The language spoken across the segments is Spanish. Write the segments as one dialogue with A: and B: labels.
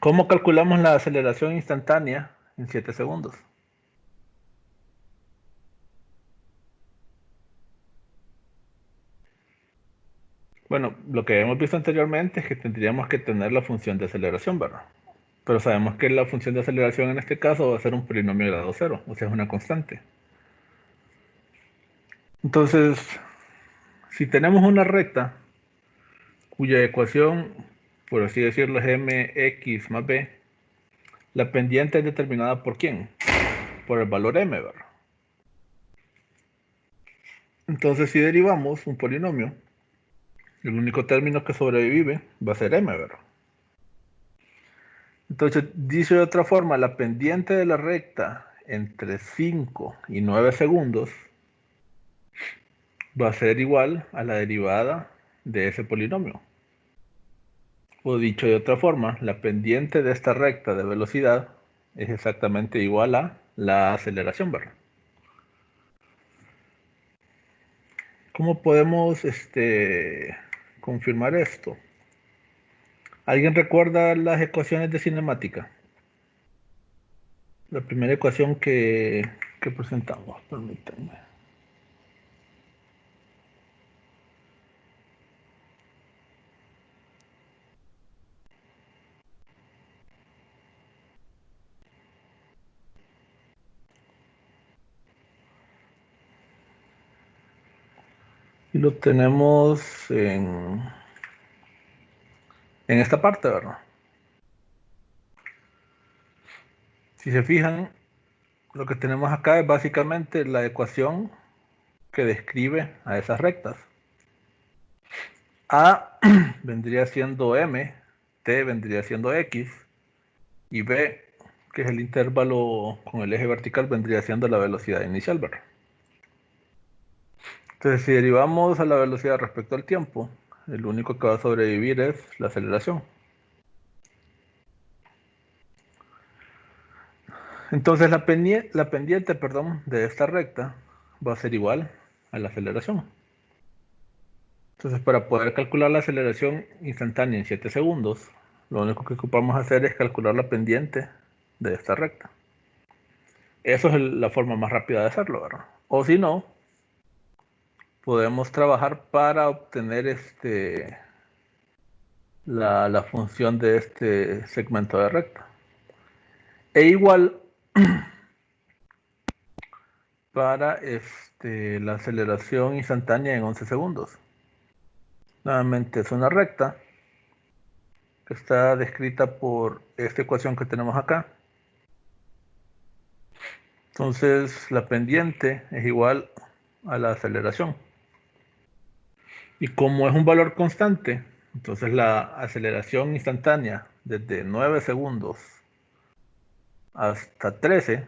A: ¿Cómo calculamos la aceleración instantánea en 7 segundos? Bueno, lo que hemos visto anteriormente es que tendríamos que tener la función de aceleración, ¿verdad? Pero sabemos que la función de aceleración en este caso va a ser un polinomio de grado cero, o sea, es una constante. Entonces, si tenemos una recta cuya ecuación, por así decirlo, es mx más b, la pendiente es determinada por ¿quién? Por el valor m, ¿verdad? Entonces, si derivamos un polinomio, el único término que sobrevive va a ser m, ¿verdad? Entonces, dicho de otra forma, la pendiente de la recta entre 5 y 9 segundos va a ser igual a la derivada de ese polinomio. O dicho de otra forma, la pendiente de esta recta de velocidad es exactamente igual a la aceleración, ¿verdad? ¿Cómo podemos confirmar esto? ¿Alguien recuerda las ecuaciones de cinemática? La primera ecuación que presentamos, permítanme. Y lo tenemos en esta parte, ¿verdad? Si se fijan, lo que tenemos acá es básicamente la ecuación que describe a esas rectas. A vendría siendo m, t vendría siendo x, y b, que es el intervalo con el eje vertical, vendría siendo la velocidad inicial, ¿verdad? Entonces, si derivamos a la velocidad respecto al tiempo, el único que va a sobrevivir es la aceleración. Entonces, la pendiente, de esta recta va a ser igual a la aceleración. Entonces, para poder calcular la aceleración instantánea en 7 segundos, lo único que ocupamos hacer es calcular la pendiente de esta recta. Eso es la forma más rápida de hacerlo, ¿verdad? O si no, podemos trabajar para obtener la función de este segmento de recta. E igual para la aceleración instantánea en 11 segundos. Nuevamente es una recta que está descrita por esta ecuación que tenemos acá. Entonces la pendiente es igual a la aceleración. Y como es un valor constante, entonces la aceleración instantánea desde 9 segundos hasta 13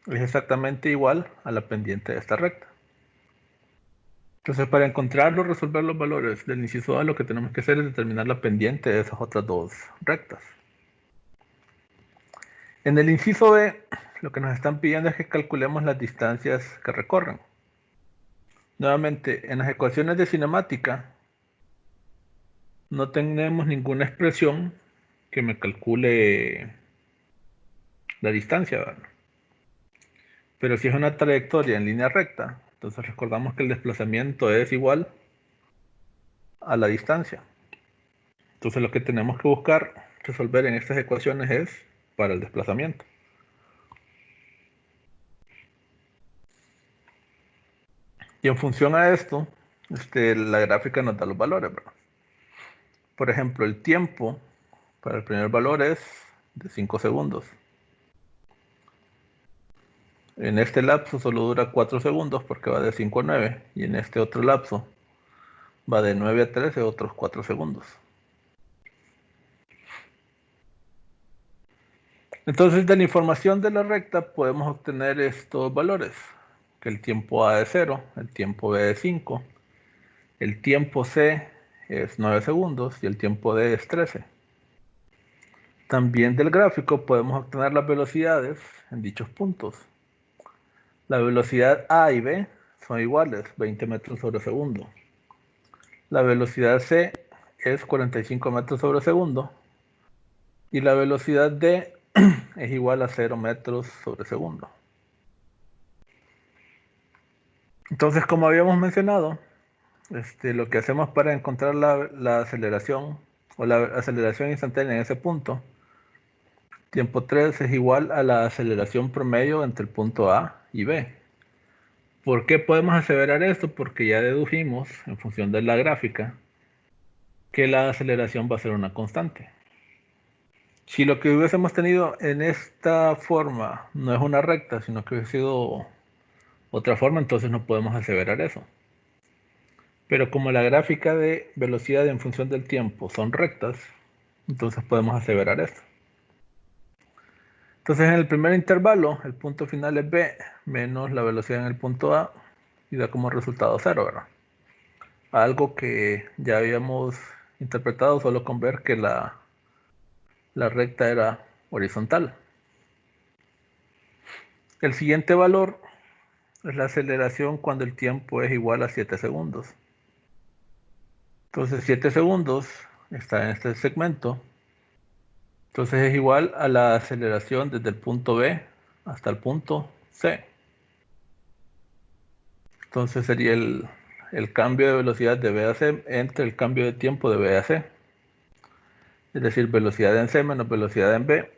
A: es exactamente igual a la pendiente de esta recta. Entonces, para encontrarlo, resolver los valores del inciso A, lo que tenemos que hacer es determinar la pendiente de esas otras dos rectas. En el inciso B, lo que nos están pidiendo es que calculemos las distancias que recorren. Nuevamente, en las ecuaciones de cinemática, no tenemos ninguna expresión que me calcule la distancia, ¿verdad? Pero si es una trayectoria en línea recta, entonces recordamos que el desplazamiento es igual a la distancia. Entonces lo que tenemos que buscar resolver en estas ecuaciones es para el desplazamiento. Y en función a esto, la gráfica nos da los valores, ¿verdad? Por ejemplo, el tiempo para el primer valor es de 5 segundos. En este lapso solo dura 4 segundos porque va de 5 a 9. Y en este otro lapso va de 9 a 13, otros 4 segundos. Entonces, de la información de la recta podemos obtener estos valores. Que el tiempo A es 0, el tiempo B es 5, el tiempo C es 9 segundos y el tiempo D es 13. También del gráfico podemos obtener las velocidades en dichos puntos. La velocidad A y B son iguales, 20 metros sobre segundo. La velocidad C es 45 metros sobre segundo y la velocidad d es igual a 0 metros sobre segundo. Entonces, como habíamos mencionado, lo que hacemos para encontrar la aceleración o la aceleración instantánea en ese punto, tiempo 3 es igual a la aceleración promedio entre el punto A y B. ¿Por qué podemos aseverar esto? Porque ya dedujimos, en función de la gráfica, que la aceleración va a ser una constante. Si lo que hubiésemos tenido en esta forma no es una recta, sino que hubiese sido otra forma, entonces no podemos aseverar eso. Pero como la gráfica de velocidad en función del tiempo son rectas, entonces podemos aseverar esto. Entonces en el primer intervalo, el punto final es b menos la velocidad en el punto A y da como resultado 0, ¿verdad? Algo que ya habíamos interpretado solo con ver que la recta era horizontal. El siguiente valor es la aceleración cuando el tiempo es igual a 7 segundos. Entonces 7 segundos está en este segmento. Entonces es igual a la aceleración desde el punto B hasta el punto C. Entonces sería el cambio de velocidad de B a C entre el cambio de tiempo de B a C. Es decir, velocidad en C menos velocidad en B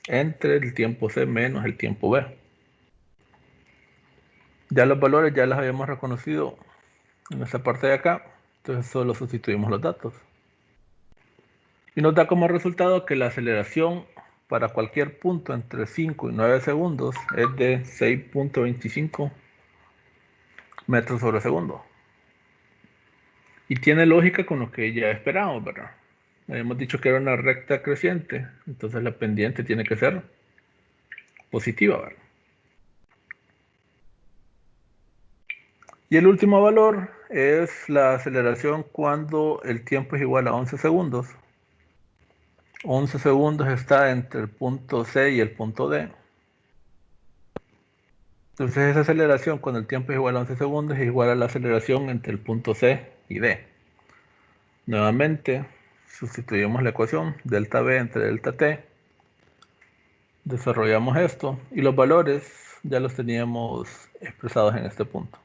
A: entre el tiempo C menos el tiempo B. Ya los valores ya los habíamos reconocido en esta parte de acá. Entonces solo sustituimos los datos. Y nos da como resultado que la aceleración para cualquier punto entre 5 y 9 segundos es de 6.25 metros sobre segundo. Y tiene lógica con lo que ya esperábamos, ¿verdad? Habíamos dicho que era una recta creciente, entonces la pendiente tiene que ser positiva, ¿verdad? Y el último valor es la aceleración cuando el tiempo es igual a 11 segundos. 11 segundos está entre el punto C y el punto D. Entonces esa aceleración cuando el tiempo es igual a 11 segundos es igual a la aceleración entre el punto C y D. Nuevamente sustituimos la ecuación delta V entre delta T. Desarrollamos esto y los valores ya los teníamos expresados en este punto.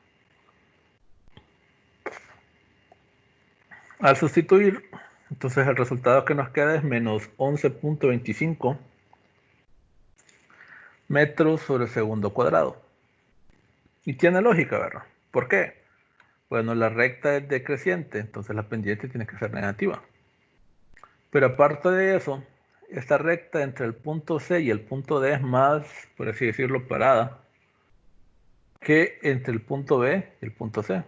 A: Al sustituir, entonces el resultado que nos queda es menos 11.25 metros sobre segundo cuadrado. Y tiene lógica, ¿verdad? ¿Por qué? Bueno, la recta es decreciente, entonces la pendiente tiene que ser negativa. Pero aparte de eso, esta recta entre el punto C y el punto D es más, por así decirlo, parada que entre el punto B y el punto C.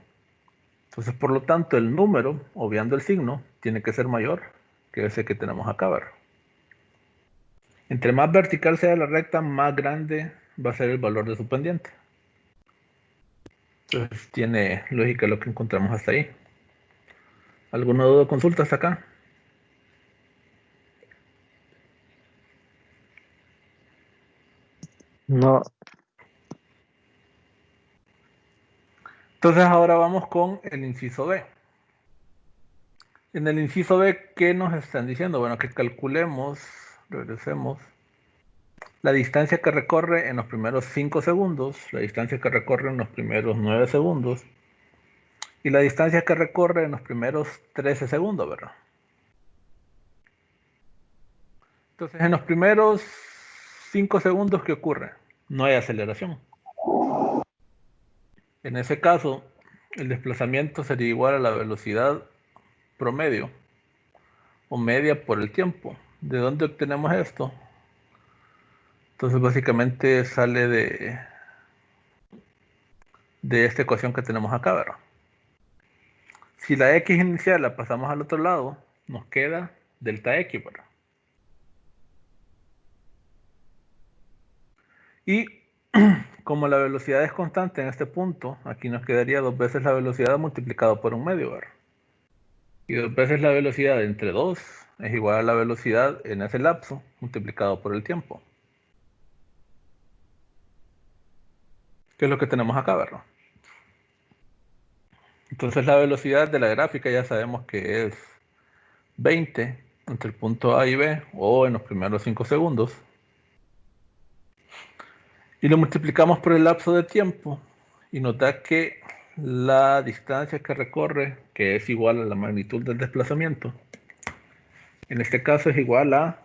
A: Entonces, por lo tanto, el número, obviando el signo, tiene que ser mayor que ese que tenemos acá, ¿verdad? Entre más vertical sea la recta, más grande va a ser el valor de su pendiente. Entonces, tiene lógica lo que encontramos hasta ahí. ¿Alguna duda o consulta hasta acá?
B: No,
A: Entonces, ahora vamos con el inciso B. En el inciso B, ¿qué nos están diciendo? Bueno, que calculemos, regresemos, la distancia que recorre en los primeros 5 segundos, la distancia que recorre en los primeros 9 segundos y la distancia que recorre en los primeros 13 segundos, ¿verdad? Entonces, en los primeros 5 segundos, ¿qué ocurre? No hay aceleración. En ese caso, el desplazamiento sería igual a la velocidad promedio o media por el tiempo. ¿De dónde obtenemos esto? Entonces, básicamente sale de esta ecuación que tenemos acá, ¿verdad? Si la x inicial la pasamos al otro lado, nos queda delta x, ¿verdad? Y como la velocidad es constante en este punto, aquí nos quedaría 2 veces la velocidad multiplicado por un medio, ¿verdad? Y 2 veces la velocidad entre 2 es igual a la velocidad en ese lapso multiplicado por el tiempo. ¿Qué es lo que tenemos acá, ¿verdad? Entonces la velocidad de la gráfica ya sabemos que es 20 entre el punto A y B, o en los primeros 5 segundos, y lo multiplicamos por el lapso de tiempo, y nos da que la distancia que recorre, que es igual a la magnitud del desplazamiento, en este caso es igual a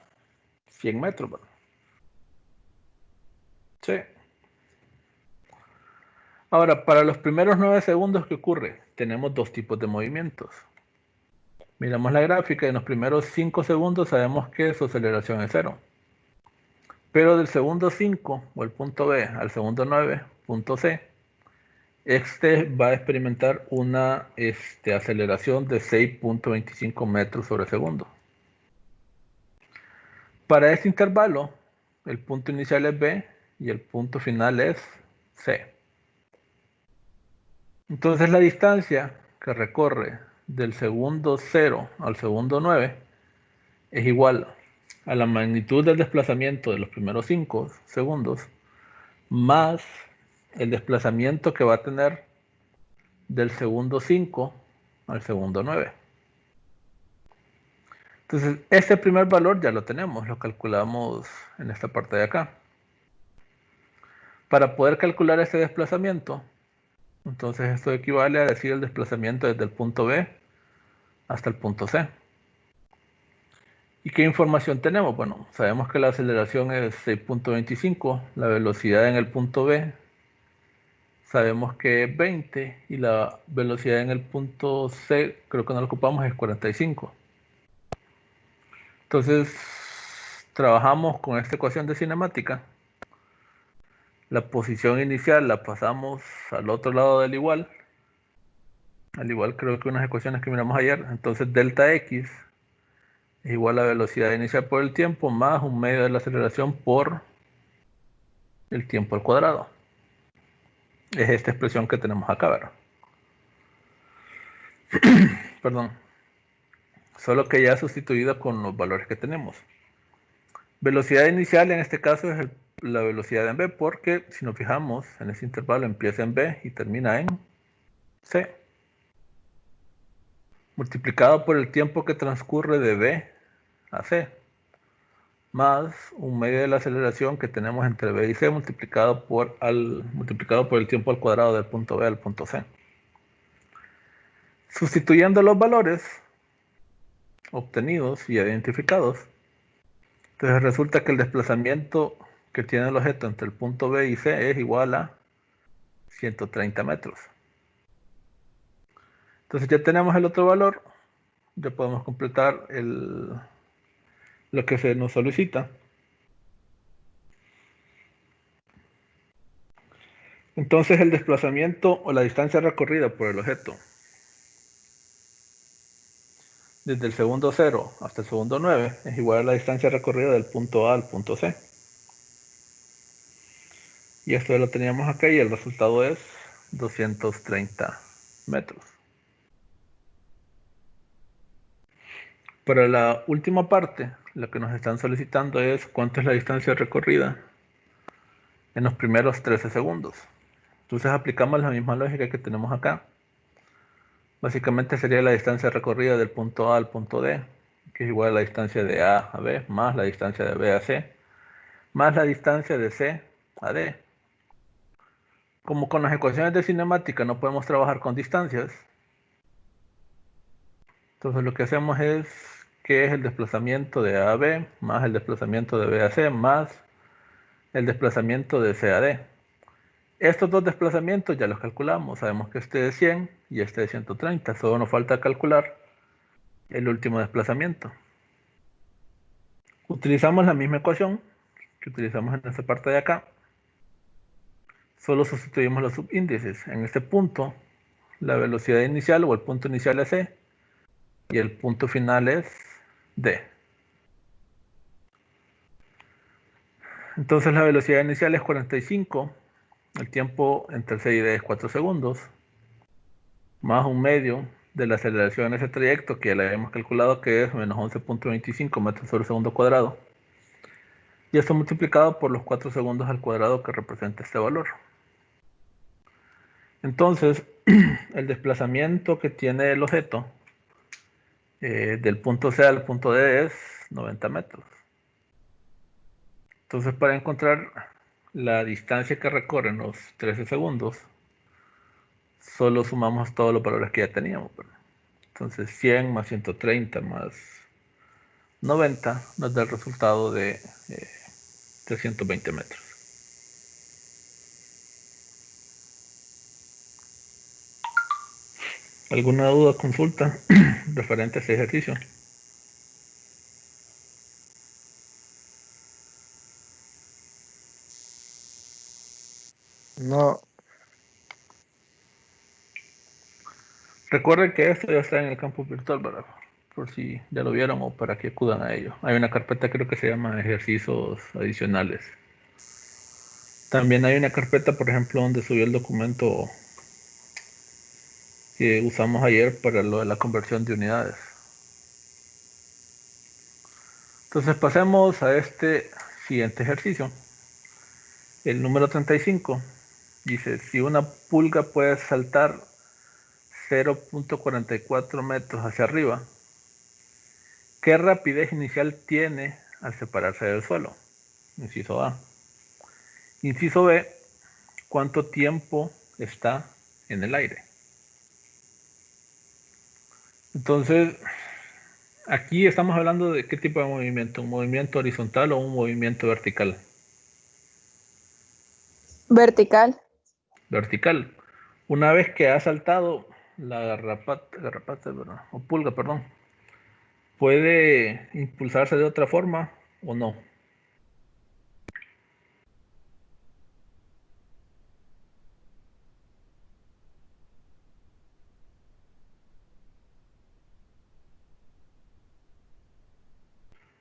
A: 100 metros, ¿verdad? Sí. Ahora, para los primeros 9 segundos, ¿qué ocurre? Tenemos dos tipos de movimientos. Miramos la gráfica y en los primeros 5 segundos sabemos que su aceleración es 0. Pero del segundo 5, o el punto B, al segundo 9, punto C, este va a experimentar una aceleración de 6.25 metros sobre segundo. Para este intervalo, el punto inicial es B y el punto final es C. Entonces la distancia que recorre del segundo 0 al segundo 9 es igual a la magnitud del desplazamiento de los primeros 5 segundos más el desplazamiento que va a tener del segundo 5 al segundo 9. Entonces, este primer valor ya lo tenemos, lo calculamos en esta parte de acá. Para poder calcular este desplazamiento, entonces esto equivale a decir el desplazamiento desde el punto B hasta el punto C. ¿Y qué información tenemos? Bueno, sabemos que la aceleración es 6.25, la velocidad en el punto B sabemos que es 20 y la velocidad en el punto C, creo que no lo ocupamos, es 45. Entonces, trabajamos con esta ecuación de cinemática. La posición inicial la pasamos al otro lado del igual. Al igual creo que unas ecuaciones que miramos ayer. Entonces, delta X es igual a la velocidad inicial por el tiempo más un medio de la aceleración por el tiempo al cuadrado. Es esta expresión que tenemos acá, ¿verdad? Perdón. Solo que ya sustituida con los valores que tenemos. Velocidad inicial en este caso es la velocidad en B, porque si nos fijamos en ese intervalo empieza en B y termina en C. Multiplicado por el tiempo que transcurre de B a C, más un medio de la aceleración que tenemos entre B y C multiplicado por el tiempo al cuadrado del punto B al punto C. Sustituyendo los valores obtenidos y identificados, entonces resulta que el desplazamiento que tiene el objeto entre el punto B y C es igual a 130 metros. Entonces ya tenemos el otro valor, ya podemos completar lo que se nos solicita. Entonces el desplazamiento o la distancia recorrida por el objeto desde el segundo 0 hasta el segundo 9 es igual a la distancia recorrida del punto A al punto C. Y esto ya lo teníamos acá y el resultado es 230 metros. Para la última parte, lo que nos están solicitando es cuánto es la distancia recorrida en los primeros 13 segundos. Entonces aplicamos la misma lógica que tenemos acá. Básicamente sería la distancia recorrida del punto A al punto D, que es igual a la distancia de A a B, más la distancia de B a C, más la distancia de C a D. Como con las ecuaciones de cinemática no podemos trabajar con distancias, entonces lo que hacemos es que es el desplazamiento de A a B, más el desplazamiento de B a C, más el desplazamiento de C a D. Estos dos desplazamientos ya los calculamos, sabemos que este es 100 y este es 130, solo nos falta calcular el último desplazamiento. Utilizamos la misma ecuación que utilizamos en esta parte de acá, solo sustituimos los subíndices. En este punto, la velocidad inicial o el punto inicial es C y el punto final es D. Entonces la velocidad inicial es 45, el tiempo entre C y D es 4 segundos, más un medio de la aceleración en ese trayecto que ya le habíamos calculado que es menos 11.25 metros sobre segundo cuadrado. Y esto multiplicado por los 4 segundos al cuadrado que representa este valor. Entonces, el desplazamiento que tiene el objeto del punto C al punto D es 90 metros. Entonces, para encontrar la distancia que recorren los 13 segundos, solo sumamos todos los valores que ya teníamos. Entonces, 100 más 130 más 90 nos da el resultado de 320 metros. ¿Alguna duda, consulta referente a este ejercicio?
B: No.
A: Recuerden que esto ya está en el campus virtual, ¿verdad? Por si ya lo vieron o para que acudan a ello. Hay una carpeta, creo que se llama ejercicios adicionales. También hay una carpeta, por ejemplo, donde subí el documento que usamos ayer para lo de la conversión de unidades. Entonces pasemos a este siguiente ejercicio. El número 35 dice, si una pulga puede saltar 0.44 metros hacia arriba, ¿qué rapidez inicial tiene al separarse del suelo? Inciso A. Inciso B, ¿cuánto tiempo está en el aire? Entonces, aquí estamos hablando de qué tipo de movimiento, un movimiento horizontal o un movimiento vertical.
C: Vertical.
A: Vertical. Una vez que ha saltado la garrapata, o pulga, perdón, ¿puede impulsarse de otra forma o no?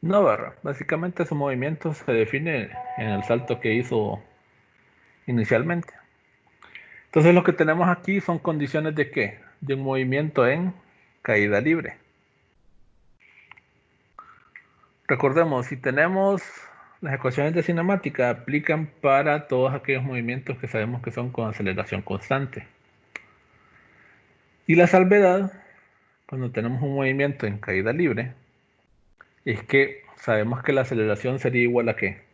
A: No, barra. Básicamente su movimiento se define en el salto que hizo inicialmente. Entonces lo que tenemos aquí son condiciones de ¿qué? De un movimiento en caída libre. Recordemos, si tenemos las ecuaciones de cinemática, aplican para todos aquellos movimientos que sabemos que son con aceleración constante. Y la salvedad, cuando tenemos un movimiento en caída libre, es que sabemos que la aceleración sería igual a ¿qué?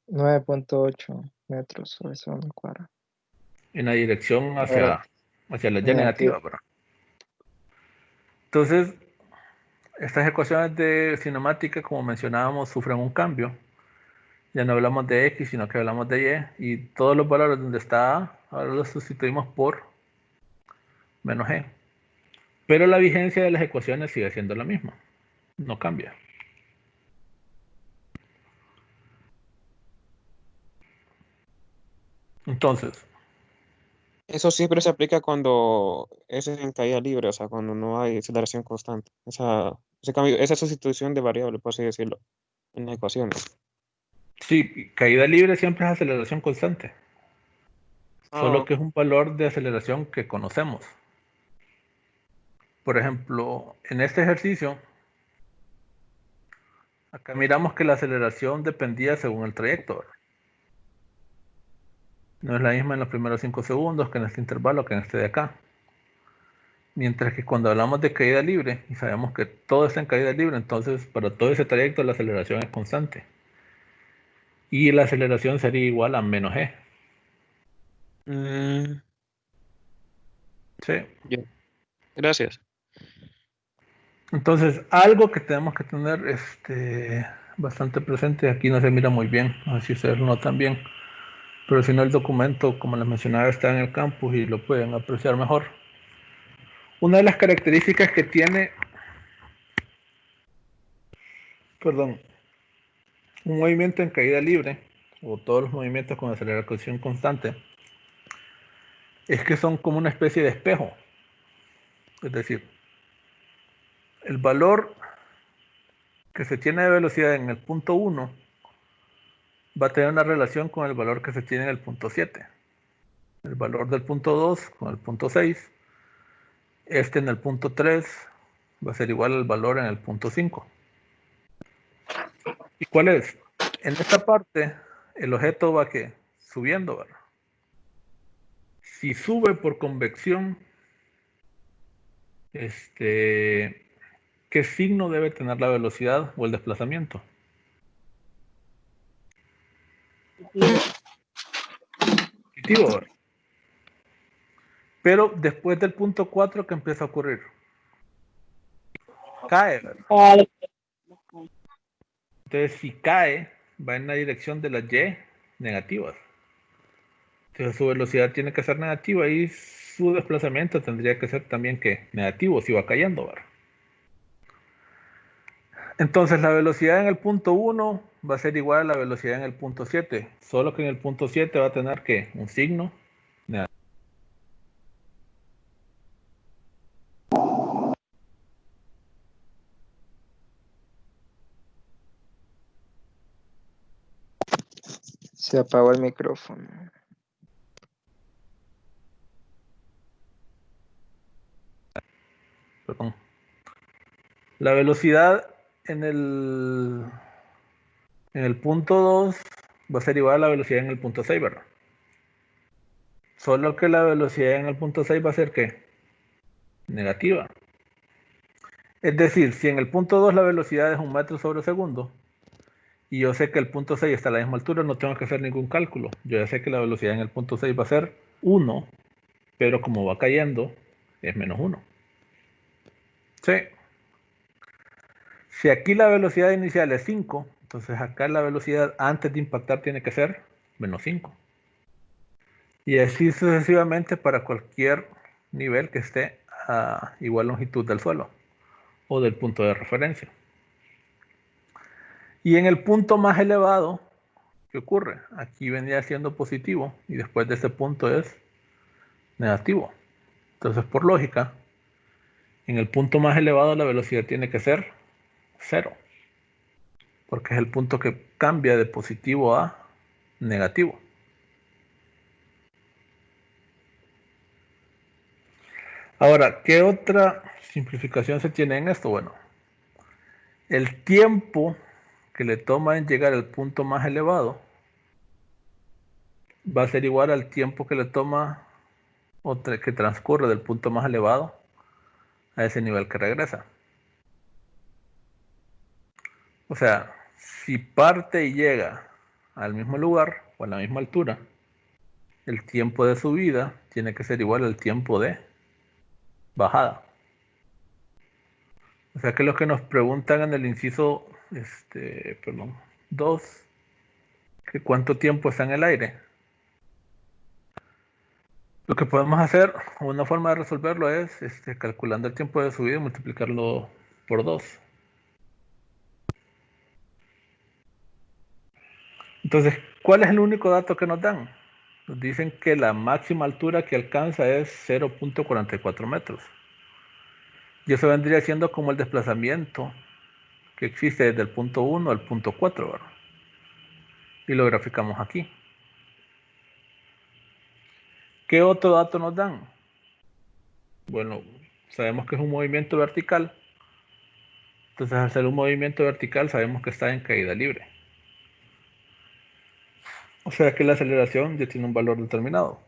B: 9.8 metros sobre segundo cuadrado.
A: En la dirección hacia la ya
B: Negativo.
A: negativa, ¿verdad? Entonces, estas ecuaciones de cinemática, como mencionábamos, sufren un cambio. Ya no hablamos de X, sino que hablamos de Y. Y todos los valores donde está A, ahora los sustituimos por menos G. Pero la vigencia de las ecuaciones sigue siendo la misma. No cambia. Entonces,
D: Eso siempre se aplica cuando es en caída libre, o sea, cuando no hay aceleración constante. Ese cambio, esa sustitución de variable, por así decirlo, en las ecuaciones.
A: sí, caída libre siempre es aceleración constante. Solo
D: Ah,
A: que es un valor de aceleración que conocemos. Por ejemplo, en este ejercicio, acá miramos que la aceleración dependía según el trayecto. No es la misma en los primeros 5 segundos que en este intervalo que en este de acá. Mientras que cuando hablamos de caída libre y sabemos que todo está en caída libre, entonces para todo ese trayecto la aceleración es constante. Y la aceleración sería igual a menos g. Sí.
D: ya. Gracias.
A: Entonces, algo que tenemos que tener bastante presente, aquí no se mira muy bien, no sé si ustedes lo notan bien, pero si no el documento, como les mencionaba, está en el campus y lo pueden apreciar mejor. Una de las características que tiene, perdón, un movimiento en caída libre, o todos los movimientos con aceleración constante, es que son como una especie de espejo. Es decir, el valor que se tiene de velocidad en el punto 1 va a tener una relación con el valor que se tiene en el punto 7. El valor del punto 2 con el punto 6. Este en el punto 3 va a ser igual al valor en el punto 5. ¿Y cuál es? En esta parte, el objeto va que subiendo, ¿verdad? Si sube por convección, ¿qué signo debe tener la velocidad o el desplazamiento? Positivo, ¿verdad? Pero después del punto 4, ¿qué empieza a ocurrir? Cae, ¿verdad? Entonces, si cae, va en la dirección de las Y negativas. Entonces, su velocidad tiene que ser negativa y su desplazamiento tendría que ser también que negativo si va cayendo, ¿verdad? Entonces, la velocidad en el punto 1 va a ser igual a la velocidad en el punto 7, solo que en el punto 7 va a tener que un signo negativo.
B: Se apagó el micrófono.
A: Perdón. La velocidad en el punto 2 va a ser igual a la velocidad en el punto 6, ¿verdad? Solo que la velocidad en el punto 6 va a ser ¿qué? Negativa. Es decir, si en el punto 2 la velocidad es 1 metro sobre segundo, y yo sé que el punto 6 está a la misma altura, no tengo que hacer ningún cálculo. Yo ya sé que la velocidad en el punto 6 va a ser 1, pero como va cayendo, es menos 1. ¿Sí? Si aquí la velocidad inicial es 5, entonces acá la velocidad antes de impactar tiene que ser menos 5. Y así sucesivamente para cualquier nivel que esté a igual longitud del suelo o del punto de referencia. Y en el punto más elevado, ¿qué ocurre? Aquí venía siendo positivo y después de ese punto es negativo. Entonces, por lógica, en el punto más elevado la velocidad tiene que ser 0, porque es el punto que cambia de positivo a negativo. Ahora, ¿qué otra simplificación se tiene en esto? Bueno, el tiempo que le toma en llegar al punto más elevado va a ser igual al tiempo que le toma o que transcurre del punto más elevado a ese nivel que regresa. O sea, si parte y llega al mismo lugar o a la misma altura, el tiempo de subida tiene que ser igual al tiempo de bajada. O sea que lo que nos preguntan en el inciso 2, que cuánto tiempo está en el aire. Lo que podemos hacer, una forma de resolverlo es calculando el tiempo de subida y multiplicarlo por 2. Entonces, ¿cuál es el único dato que nos dan? Nos dicen que la máxima altura que alcanza es 0.44 metros. Y eso vendría siendo como el desplazamiento que existe desde el punto 1 al punto 4, ¿verdad? Y lo graficamos aquí. ¿Qué otro dato nos dan? Bueno, sabemos que es un movimiento vertical. Entonces, al ser un movimiento vertical, sabemos que está en caída libre. O sea que la aceleración ya tiene un valor determinado.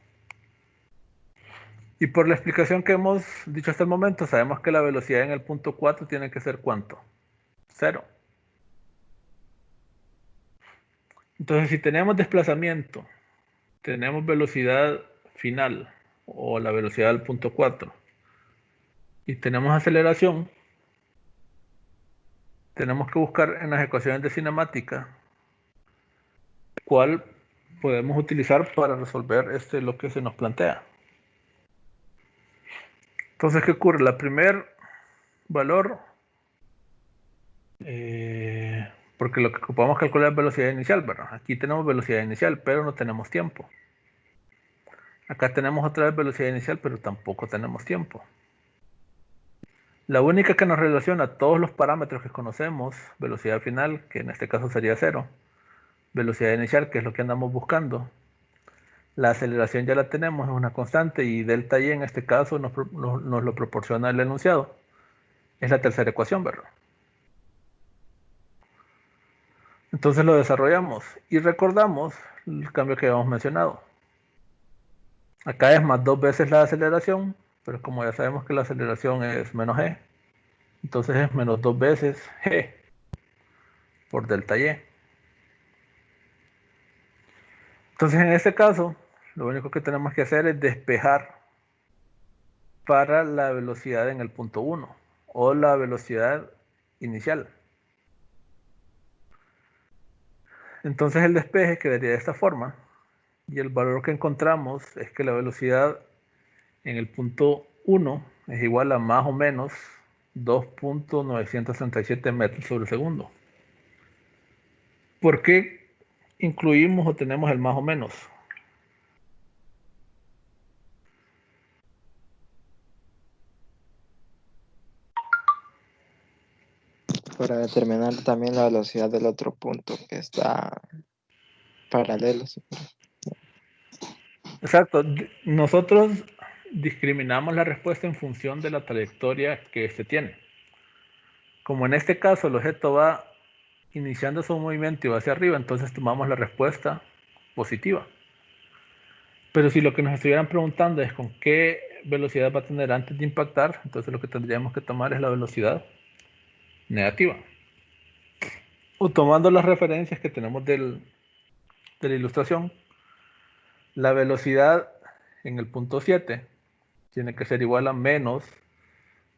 A: Y por la explicación que hemos dicho hasta el momento, sabemos que la velocidad en el punto 4 tiene que ser ¿cuánto? 0. Entonces, si tenemos desplazamiento, tenemos velocidad final o la velocidad del punto 4 y tenemos aceleración, tenemos que buscar en las ecuaciones de cinemática cuál podemos utilizar para resolver lo que se nos plantea. Entonces, ¿qué ocurre? La primer valor, porque lo que ocupamos calcular es velocidad inicial, ¿verdad? Aquí tenemos velocidad inicial, pero no tenemos tiempo. Acá tenemos otra vez velocidad inicial, pero tampoco tenemos tiempo. La única que nos relaciona todos los parámetros que conocemos, velocidad final, que en este caso sería 0, velocidad inicial, que es lo que andamos buscando, la aceleración ya la tenemos, es una constante, y delta y en este caso nos lo proporciona el enunciado. Es la tercera ecuación, ¿verdad? Entonces lo desarrollamos y recordamos el cambio que habíamos mencionado. Acá es más 2 veces la aceleración, pero como ya sabemos que la aceleración es menos g, entonces es menos 2 veces g por delta y. Entonces en este caso, lo único que tenemos que hacer es despejar para la velocidad en el punto 1 o la velocidad inicial. Entonces el despeje quedaría de esta forma y el valor que encontramos es que la velocidad en el punto 1 es igual a más o menos 2.937 metros sobre segundo. ¿Por qué incluimos o tenemos el más o menos?
B: Para determinar también la velocidad del otro punto que está paralelo. ¿Sí?
A: Exacto. Nosotros discriminamos la respuesta en función de la trayectoria que se tiene. Como en este caso el objeto va iniciando su movimiento y va hacia arriba, entonces tomamos la respuesta positiva. Pero si lo que nos estuvieran preguntando es con qué velocidad va a tener antes de impactar, entonces lo que tendríamos que tomar es la velocidad negativa. O tomando las referencias que tenemos de la ilustración, la velocidad en el punto 7 tiene que ser igual a menos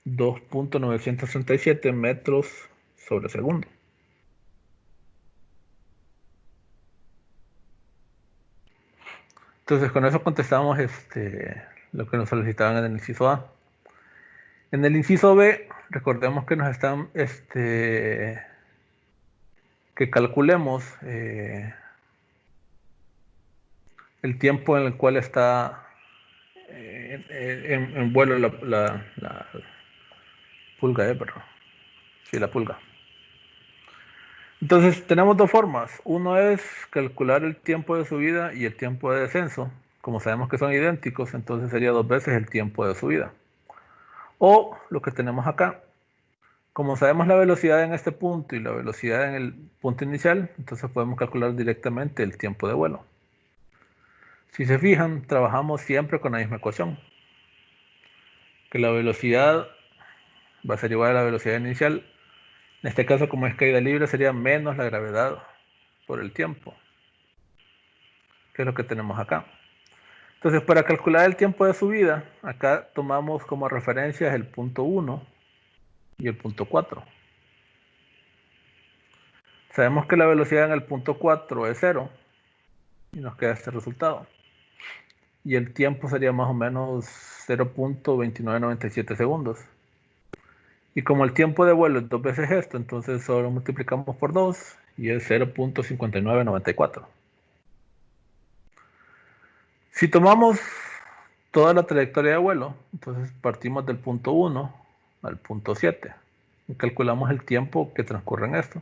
A: 2.937 metros sobre segundo. Entonces con eso contestamos lo que nos solicitaban en el inciso A. En el inciso B, recordemos que nos están que calculemos el tiempo en el cual está en vuelo la pulga, perdón. Sí, la pulga. Entonces tenemos dos formas. Uno es calcular el tiempo de subida y el tiempo de descenso. Como sabemos que son idénticos, entonces sería 2 veces el tiempo de subida. O lo que tenemos acá. Como sabemos la velocidad en este punto y la velocidad en el punto inicial, entonces podemos calcular directamente el tiempo de vuelo. Si se fijan, trabajamos siempre con la misma ecuación. Que la velocidad va a ser igual a la velocidad inicial. En este caso, como es caída libre, sería menos la gravedad por el tiempo, que es lo que tenemos acá. Entonces, para calcular el tiempo de subida, acá tomamos como referencias el punto 1 y el punto 4. Sabemos que la velocidad en el punto 4 es 0 y nos queda este resultado. Y el tiempo sería más o menos 0.2997 segundos. Y como el tiempo de vuelo es 2 veces esto, entonces solo multiplicamos por 2 y es 0.5994. Si tomamos toda la trayectoria de vuelo, entonces partimos del punto 1 al punto 7 y calculamos el tiempo que transcurre en esto.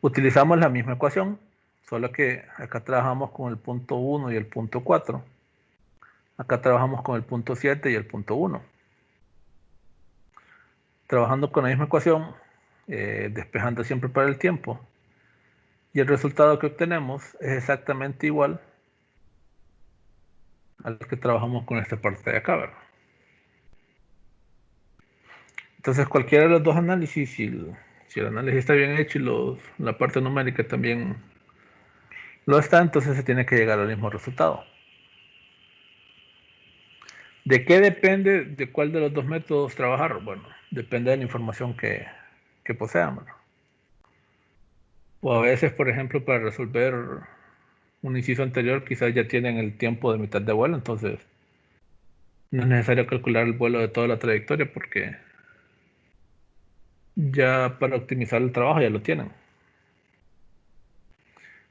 A: Utilizamos la misma ecuación, solo que acá trabajamos con el punto 1 y el punto 4. Acá trabajamos con el punto 7 y el punto 1. Trabajando con la misma ecuación, despejando siempre para el tiempo. Y el resultado que obtenemos es exactamente igual al que trabajamos con esta parte de acá, ¿verdad? Entonces cualquiera de los dos análisis, si el análisis está bien hecho y la parte numérica también lo está, entonces se tiene que llegar al mismo resultado. ¿De qué depende de cuál de los dos métodos trabajar? Bueno, depende de la información que poseamos. O a veces, por ejemplo, para resolver un inciso anterior, quizás ya tienen el tiempo de mitad de vuelo, entonces no es necesario calcular el vuelo de toda la trayectoria porque ya para optimizar el trabajo ya lo tienen.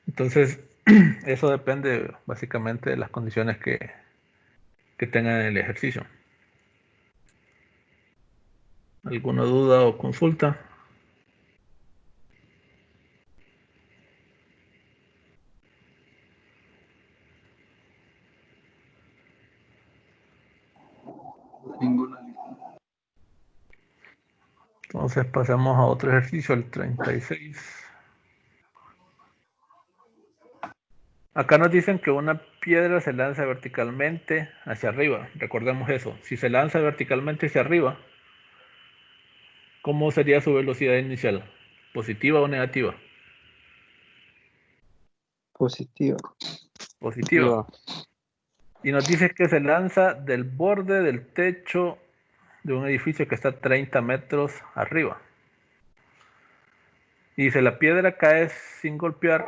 A: Entonces, eso depende básicamente de las condiciones que tengan en el ejercicio. ¿Alguna duda o consulta?
C: Ninguna.
A: Entonces pasamos a otro ejercicio, el 36. Acá nos dicen que una piedra se lanza verticalmente hacia arriba. Recordemos eso. Si se lanza verticalmente hacia arriba, ¿cómo sería su velocidad inicial? ¿Positiva o negativa?
B: Positivo.
A: Positiva.
D: Iba.
A: Y nos dice que se lanza del borde del techo de un edificio que está 30 metros arriba. Y dice, la piedra cae sin golpear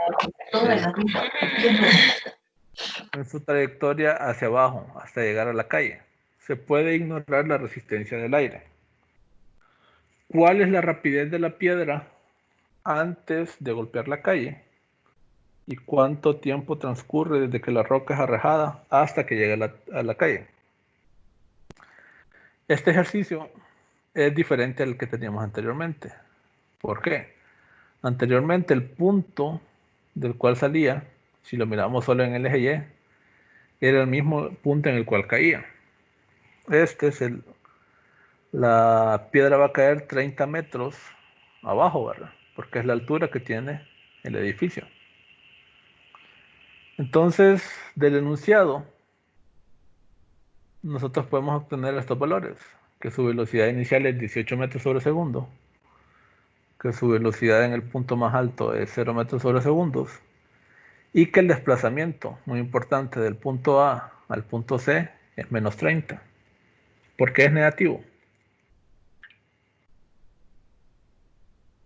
A: en su trayectoria hacia abajo hasta llegar a la calle. Se puede ignorar la resistencia del aire. ¿Cuál es la rapidez de la piedra antes de golpear la calle? ¿Y cuánto tiempo transcurre desde que la roca es arrojada hasta que llega a la calle? Este ejercicio es diferente al que teníamos anteriormente. ¿Por qué? Anteriormente el punto del cual salía, si lo miramos solo en el eje Y, era el mismo punto en el cual caía. La piedra va a caer 30 metros abajo, ¿verdad? Porque es la altura que tiene el edificio. Entonces, del enunciado, nosotros podemos obtener estos valores, que su velocidad inicial es 18 metros sobre segundo, que su velocidad en el punto más alto es 0 metros sobre segundos, y que el desplazamiento, muy importante, del punto A al punto C es menos 30. ¿Por qué es negativo?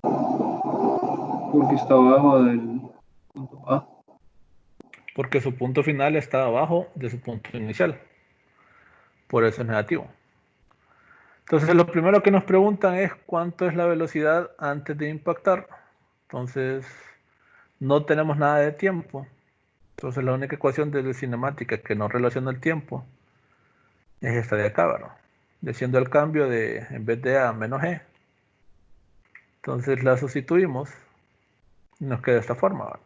C: Porque está abajo del punto A.
A: Porque su punto final está abajo de su punto inicial. Por eso es negativo. Entonces, lo primero que nos preguntan es cuánto es la velocidad antes de impactar. Entonces, no tenemos nada de tiempo. Entonces, la única ecuación de la cinemática que no relaciona el tiempo es esta de acá, ¿verdad? Haciendo el cambio de, en vez de A menos G. Entonces, la sustituimos y nos queda de esta forma, ¿verdad?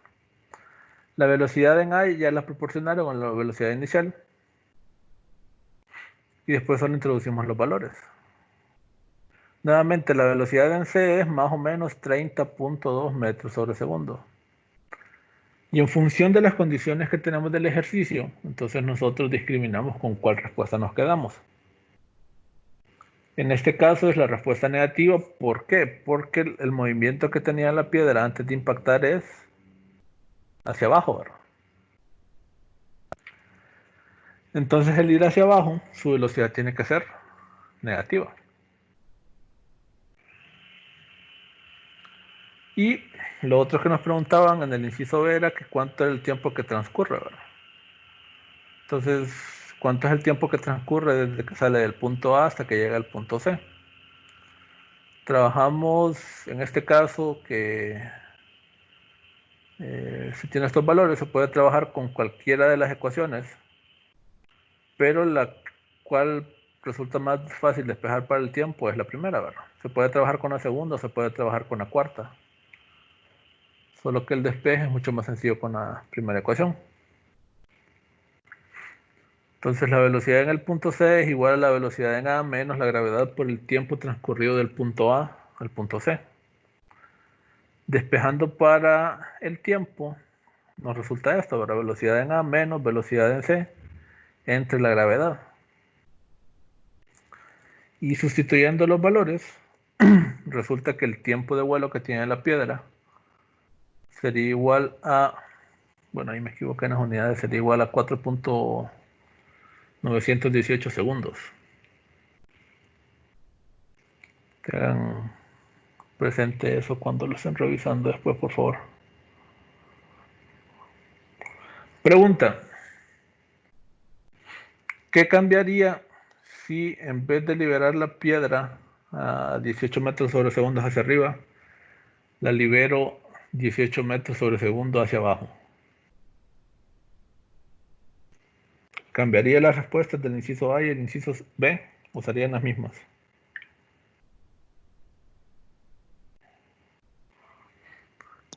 A: La velocidad en A ya la proporcionaron con la velocidad inicial. Y después solo introducimos los valores. Nuevamente, la velocidad en C es más o menos 30.2 metros sobre segundo. Y en función de las condiciones que tenemos del ejercicio, entonces nosotros discriminamos con cuál respuesta nos quedamos. En este caso es la respuesta negativa. ¿Por qué? Porque el movimiento que tenía la piedra antes de impactar es hacia abajo, ¿verdad? Entonces el ir hacia abajo, su velocidad tiene que ser negativa. Y lo otro que nos preguntaban en el inciso B era que cuánto es el tiempo que transcurre, ¿verdad? Entonces, ¿cuánto es el tiempo que transcurre desde que sale del punto A hasta que llega al punto C? Trabajamos en este caso que si tiene estos valores se puede trabajar con cualquiera de las ecuaciones, pero la cual resulta más fácil despejar para el tiempo es la primera, ¿verdad? Se puede trabajar con la segunda o se puede trabajar con la cuarta. Solo que el despeje es mucho más sencillo con la primera ecuación. Entonces la velocidad en el punto C es igual a la velocidad en A menos la gravedad por el tiempo transcurrido del punto A al punto C. Despejando para el tiempo, nos resulta esto, ¿verdad? Velocidad en A menos velocidad en C entre la gravedad. Y sustituyendo los valores, resulta que el tiempo de vuelo que tiene la piedra sería igual a, bueno, ahí me equivoqué en las unidades, sería igual a 4.918 segundos. Tengan presente eso cuando lo estén revisando después, por favor. Pregunta: ¿qué cambiaría si en vez de liberar la piedra a 18 metros sobre segundo hacia arriba, la libero 18 metros sobre segundo hacia abajo? ¿Cambiaría las respuestas del inciso A y el inciso B o serían las mismas?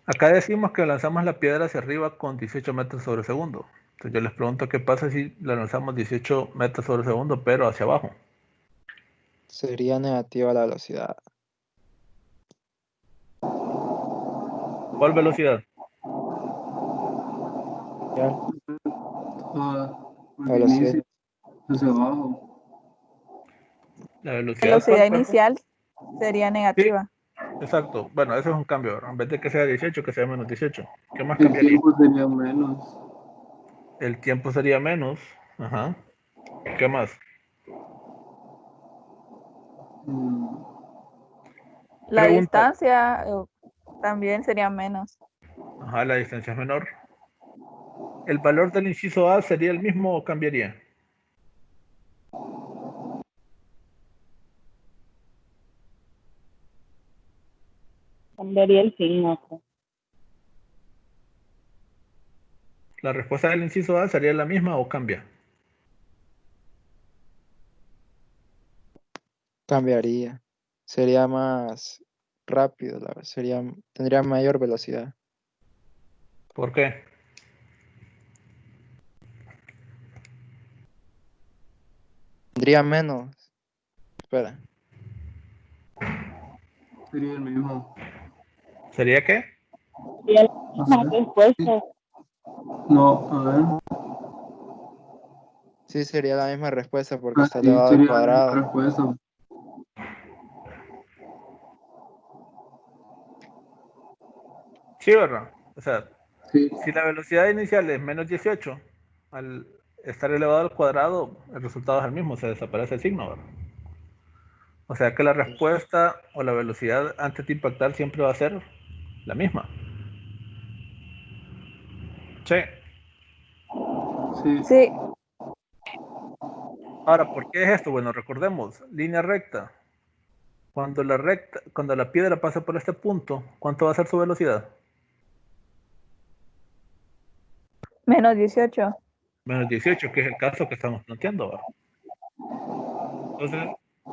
A: Acá decimos que lanzamos la piedra hacia arriba con 18 metros sobre segundo. Entonces yo les pregunto qué pasa si la lanzamos 18 metros sobre segundo pero hacia abajo.
B: Sería negativa la velocidad.
A: ¿Cuál velocidad?
C: Al
B: Velocidad.
C: inicio, hacia abajo.
A: La velocidad
E: Velocidad
A: del cuerpo.
E: inicial sería negativa.
A: Exacto. Bueno, ese es un cambio, ¿verdad? En vez de que sea 18, que sea menos 18. ¿Qué más
C: El
A: cambiaría?
C: tiempo sería menos.
A: El tiempo sería menos. Ajá. ¿Qué más?
C: Mm,
E: La
A: Pregunta.
E: distancia también sería menos.
A: Ajá, la distancia es menor. ¿El valor del inciso A sería el mismo o cambiaría?
F: Cambiaría el signo.
A: ¿La respuesta del inciso A sería la misma o cambia?
B: Cambiaría. Sería más rápido, tendría mayor velocidad.
A: ¿Por qué?
B: Tendría menos. Espera.
C: sería el mismo.
A: ¿Sería qué?
F: Sería la
C: A
F: misma
C: ver.
F: respuesta.
C: No, a ver.
B: Sí, sería la misma respuesta porque está
C: Así
B: elevado al
C: sería la
B: cuadrado.
C: respuesta.
A: Sí, ¿verdad? O sea,
C: Sí.
A: si la velocidad inicial es menos 18, al estar elevado al cuadrado, el resultado es el mismo, se desaparece el signo, ¿verdad? O sea que la respuesta o la velocidad antes de impactar siempre va a ser la misma. Sí.
C: Sí.
E: Sí,
A: Ahora, ¿por qué es esto? Bueno, recordemos, línea recta. Cuando la piedra pasa por este punto, ¿cuánto va a ser su velocidad?
E: menos 18.
A: Menos 18, que es el caso que estamos planteando, ¿verdad? Entonces,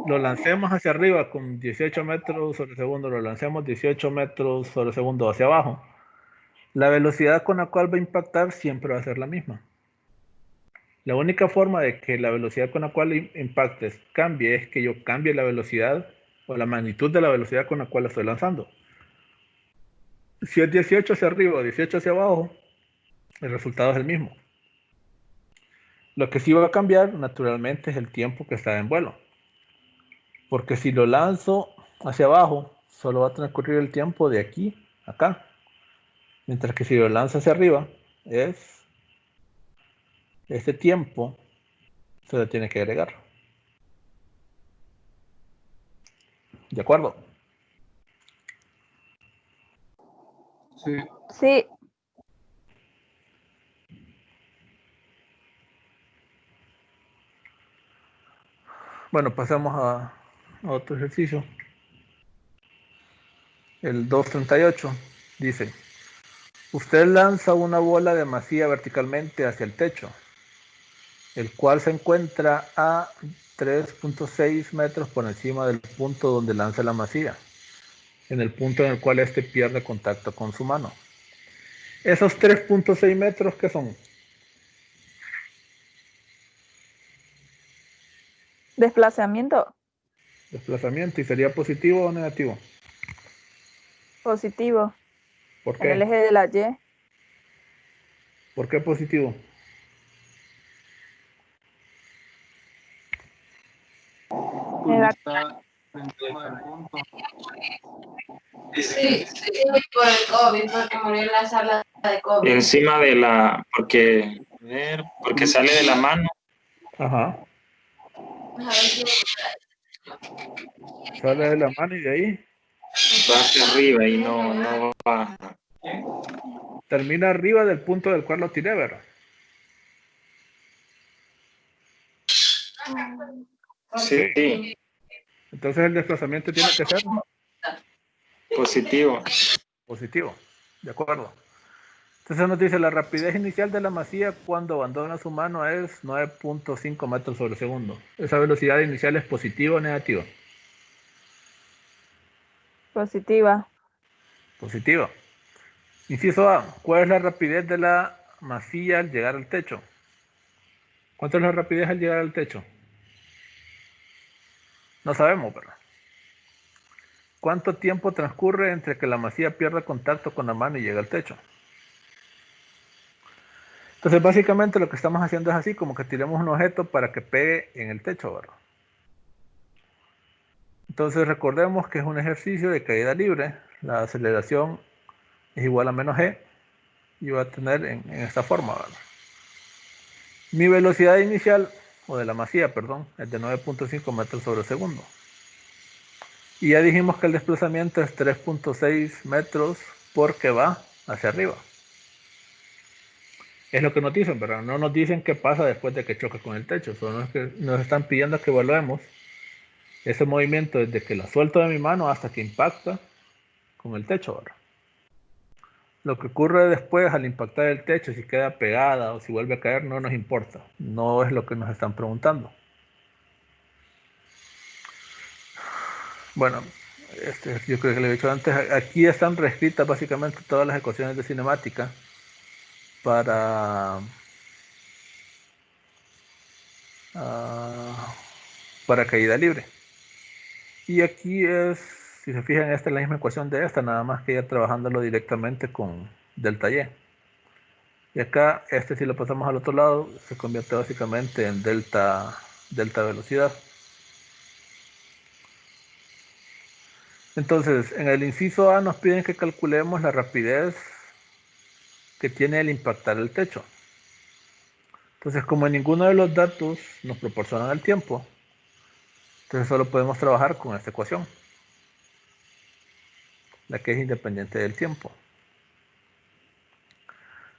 A: lo lancemos hacia arriba con 18 metros sobre segundo, lo lancemos 18 metros sobre segundo hacia abajo. La velocidad con la cual va a impactar siempre va a ser la misma. La única forma de que la velocidad con la cual impactes cambie es que yo cambie la velocidad o la magnitud de la velocidad con la cual la estoy lanzando. Si es 18 hacia arriba o 18 hacia abajo, el resultado es el mismo. Lo que sí va a cambiar naturalmente es el tiempo que está en vuelo. Porque si lo lanzo hacia abajo, solo va a transcurrir el tiempo de aquí a acá. Mientras que si lo lanzo hacia arriba, este tiempo se le tiene que agregar. ¿De acuerdo?
C: Sí.
E: Sí,
A: Bueno, pasamos a otro ejercicio. El 238 dice, usted lanza una bola de masía verticalmente hacia el techo, el cual se encuentra a 3.6 metros por encima del punto donde lanza la masía, en el punto en el cual éste pierde contacto con su mano. Esos 3.6 metros, ¿qué son?
E: desplazamiento
A: Desplazamiento. ¿Y sería positivo o negativo?
E: positivo
A: ¿Por
E: en el
A: qué?
E: eje de la Y.
A: ¿Por qué positivo?
C: Porque está encima del punto.
G: Sí, por el COVID, porque murió en la sala de COVID.
H: Encima de la, porque sale de la mano.
A: Ajá. Sale de la mano y de ahí
H: Va hacia arriba y no va.
A: termina arriba del punto del cual lo tiré, ¿verdad?
H: Sí,
A: Entonces el desplazamiento tiene que ser
H: positivo.
A: positivo. ¿De acuerdo? Entonces nos dice la rapidez inicial de la masía cuando abandona su mano es 9.5 metros sobre segundo. ¿Esa velocidad inicial es positiva o negativa?
E: Positiva.
A: Positiva. Inciso A. ¿Cuál es la rapidez de la masilla al llegar al techo? ¿Cuánto es la rapidez al llegar al techo? No sabemos, ¿verdad? ¿Cuánto tiempo transcurre entre que la masilla pierda contacto con la mano y llega al techo? Entonces, básicamente lo que estamos haciendo es así, como que tiremos un objeto para que pegue en el techo, ¿verdad? Entonces, recordemos que es un ejercicio de caída libre. La aceleración es igual a menos g y va a tener en esta forma, ¿verdad? Mi velocidad inicial, o de la masía, perdón, es de 9.5 metros sobre segundo. Y ya dijimos que el desplazamiento es 3.6 metros porque va hacia arriba. Es lo que nos dicen, pero no nos dicen qué pasa después de que choca con el techo. Solo que nos están pidiendo que evaluemos ese movimiento desde que la suelto de mi mano hasta que impacta con el techo ahora. Lo que ocurre después al impactar el techo, si queda pegada o si vuelve a caer, no nos importa. No es lo que nos están preguntando. Bueno, yo creo que le he dicho antes, aquí están reescritas básicamente todas las ecuaciones de cinemática para caída libre. Y aquí es, si se fijan, esta es la misma ecuación de esta, nada más que ya trabajándolo directamente con delta y. Y acá, si lo pasamos al otro lado, se convierte básicamente en delta velocidad. Entonces, en el inciso A nos piden que calculemos la rapidez que tiene el impactar el techo. Entonces, como ninguno de los datos nos proporcionan el tiempo, entonces solo podemos trabajar con esta ecuación, la que es independiente del tiempo.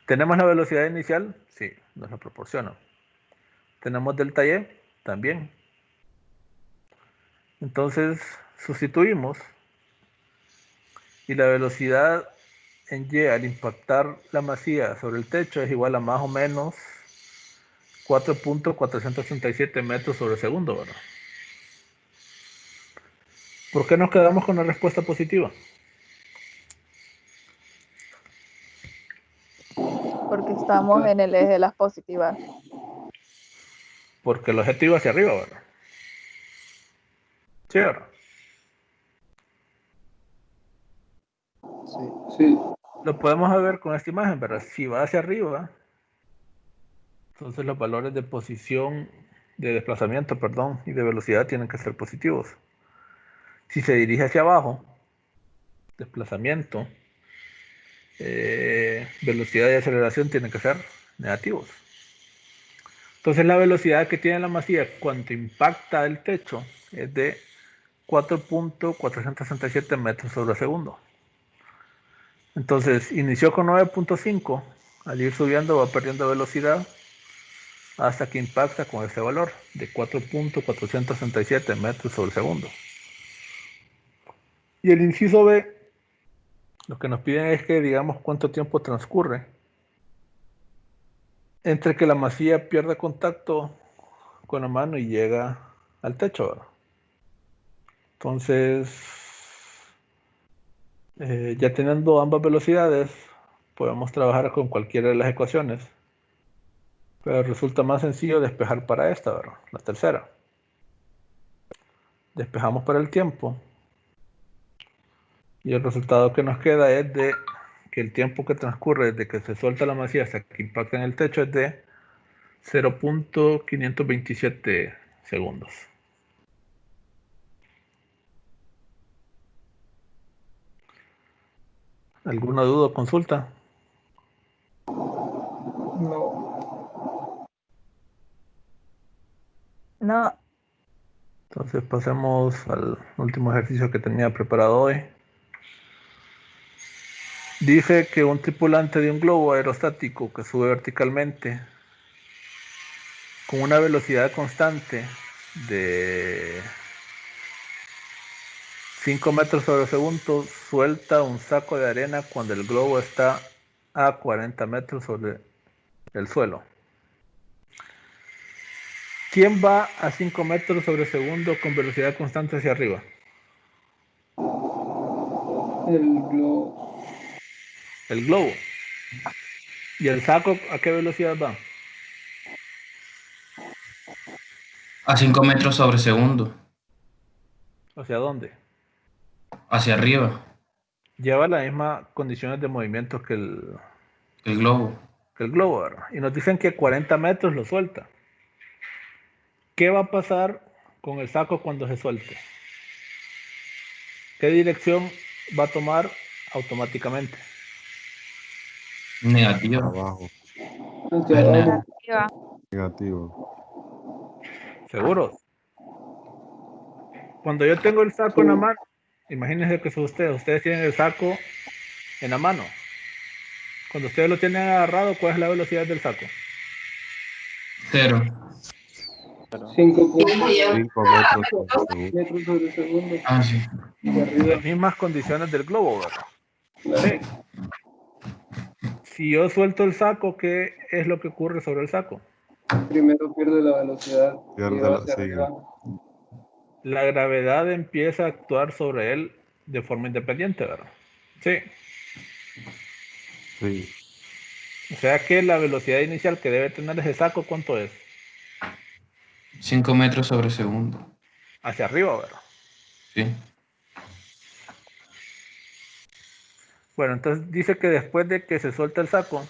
A: ¿Tenemos la velocidad inicial? Sí, nos la proporciona. ¿Tenemos delta y? También. Entonces, sustituimos y la velocidad en y al impactar la masía sobre el techo es igual a más o menos 4.487 metros sobre segundo, ¿verdad? ¿Por qué nos quedamos con la respuesta positiva?
E: Porque estamos en el eje de las positivas.
A: Porque el objetivo hacia arriba, ¿verdad? Sí, ¿verdad?
C: Sí.
A: Lo podemos ver con esta imagen, ¿verdad? Si va hacia arriba, entonces los valores de posición, de desplazamiento, perdón, y de velocidad tienen que ser positivos. Si se dirige hacia abajo, desplazamiento, velocidad y aceleración tienen que ser negativos. Entonces la velocidad que tiene la masía cuando impacta el techo es de 4.467 metros sobre segundo. Entonces inició con 9.5, al ir subiendo va perdiendo velocidad hasta que impacta con este valor de 4.467 metros sobre segundo. Y el inciso B, lo que nos piden es que digamos cuánto tiempo transcurre entre que la masía pierde contacto con la mano y llega al techo, ¿verdad? Entonces, ya teniendo ambas velocidades, podemos trabajar con cualquiera de las ecuaciones, pero resulta más sencillo despejar para esta, ¿verdad? La tercera. Despejamos para el tiempo y el resultado que nos queda es de que el tiempo que transcurre desde que se suelta la masía hasta que impacta en el techo es de 0.527 segundos. ¿Alguna duda o consulta?
C: No.
E: No,
A: Entonces pasemos al último ejercicio que tenía preparado hoy. Dice que un tripulante de un globo aerostático que sube verticalmente con una velocidad constante de 5 metros sobre segundo suelta un saco de arena cuando el globo está a 40 metros sobre el suelo. ¿Quién va a 5 metros sobre segundo con velocidad constante hacia arriba?
C: El globo.
A: El globo. ¿Y el saco a qué velocidad va?
F: A 5 metros sobre segundo.
A: ¿Hacia dónde?
F: Hacia arriba.
A: Lleva las mismas condiciones de movimiento que
F: El globo.
A: el globo, ¿verdad? Y nos dicen que 40 metros lo suelta. ¿Qué va a pasar con el saco cuando se suelte? ¿Qué dirección va a tomar automáticamente?
F: Negativo.
I: Abajo.
C: Hacia abajo.
E: Negativa.
I: Negativo.
A: ¿Seguros? Cuando yo tengo el saco en la mano, imagínense que son ustedes tienen el saco en la mano. Cuando ustedes lo tienen agarrado, ¿cuál es la velocidad del saco?
F: 0.
C: 5.5
I: 5 metros sobre segundo.
C: metros sobre segundo.
F: Ah, sí.
C: De arriba.
A: Las mismas condiciones del globo, ¿verdad?
C: Claro.
A: Sí. Si yo suelto el saco, ¿qué es lo que ocurre sobre el saco?
C: Primero pierde la velocidad y
I: Pierde
C: va
I: la-
C: hacia
I: sí.
C: arriba.
A: La gravedad empieza a actuar sobre él de forma independiente, ¿verdad? Sí.
I: Sí.
A: O sea que la velocidad inicial que debe tener ese saco, ¿cuánto es?
F: 5 metros sobre segundo.
A: Hacia arriba, ¿verdad?
F: Sí.
A: Bueno, entonces dice que después de que se suelta el saco,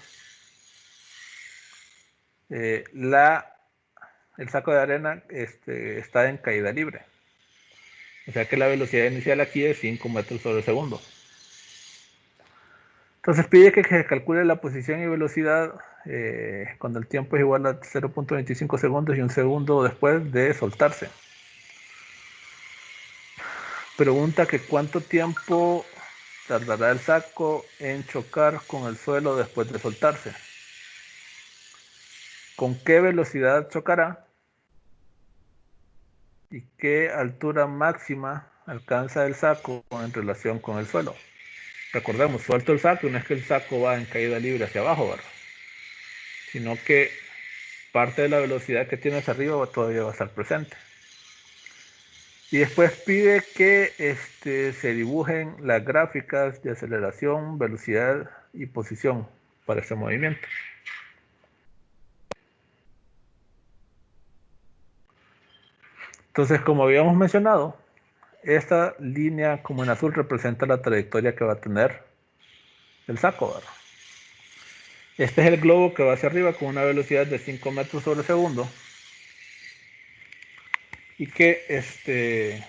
A: el saco de arena está en caída libre. O sea que la velocidad inicial aquí es 5 metros sobre segundo. Entonces pide que se calcule la posición y velocidad cuando el tiempo es igual a 0.25 segundos y un segundo después de soltarse. Pregunta que cuánto tiempo tardará el saco en chocar con el suelo después de soltarse. ¿Con qué velocidad chocará? ¿Y qué altura máxima alcanza el saco en relación con el suelo? Recordemos, suelto el saco, no es que el saco va en caída libre hacia abajo, ¿verdad? Sino que parte de la velocidad que tiene hacia arriba todavía va a estar presente. Y después pide que se dibujen las gráficas de aceleración, velocidad y posición para este movimiento. Entonces, como habíamos mencionado, esta línea como en azul representa la trayectoria que va a tener el saco, ¿verdad? Este es el globo que va hacia arriba con una velocidad de 5 metros sobre segundo y que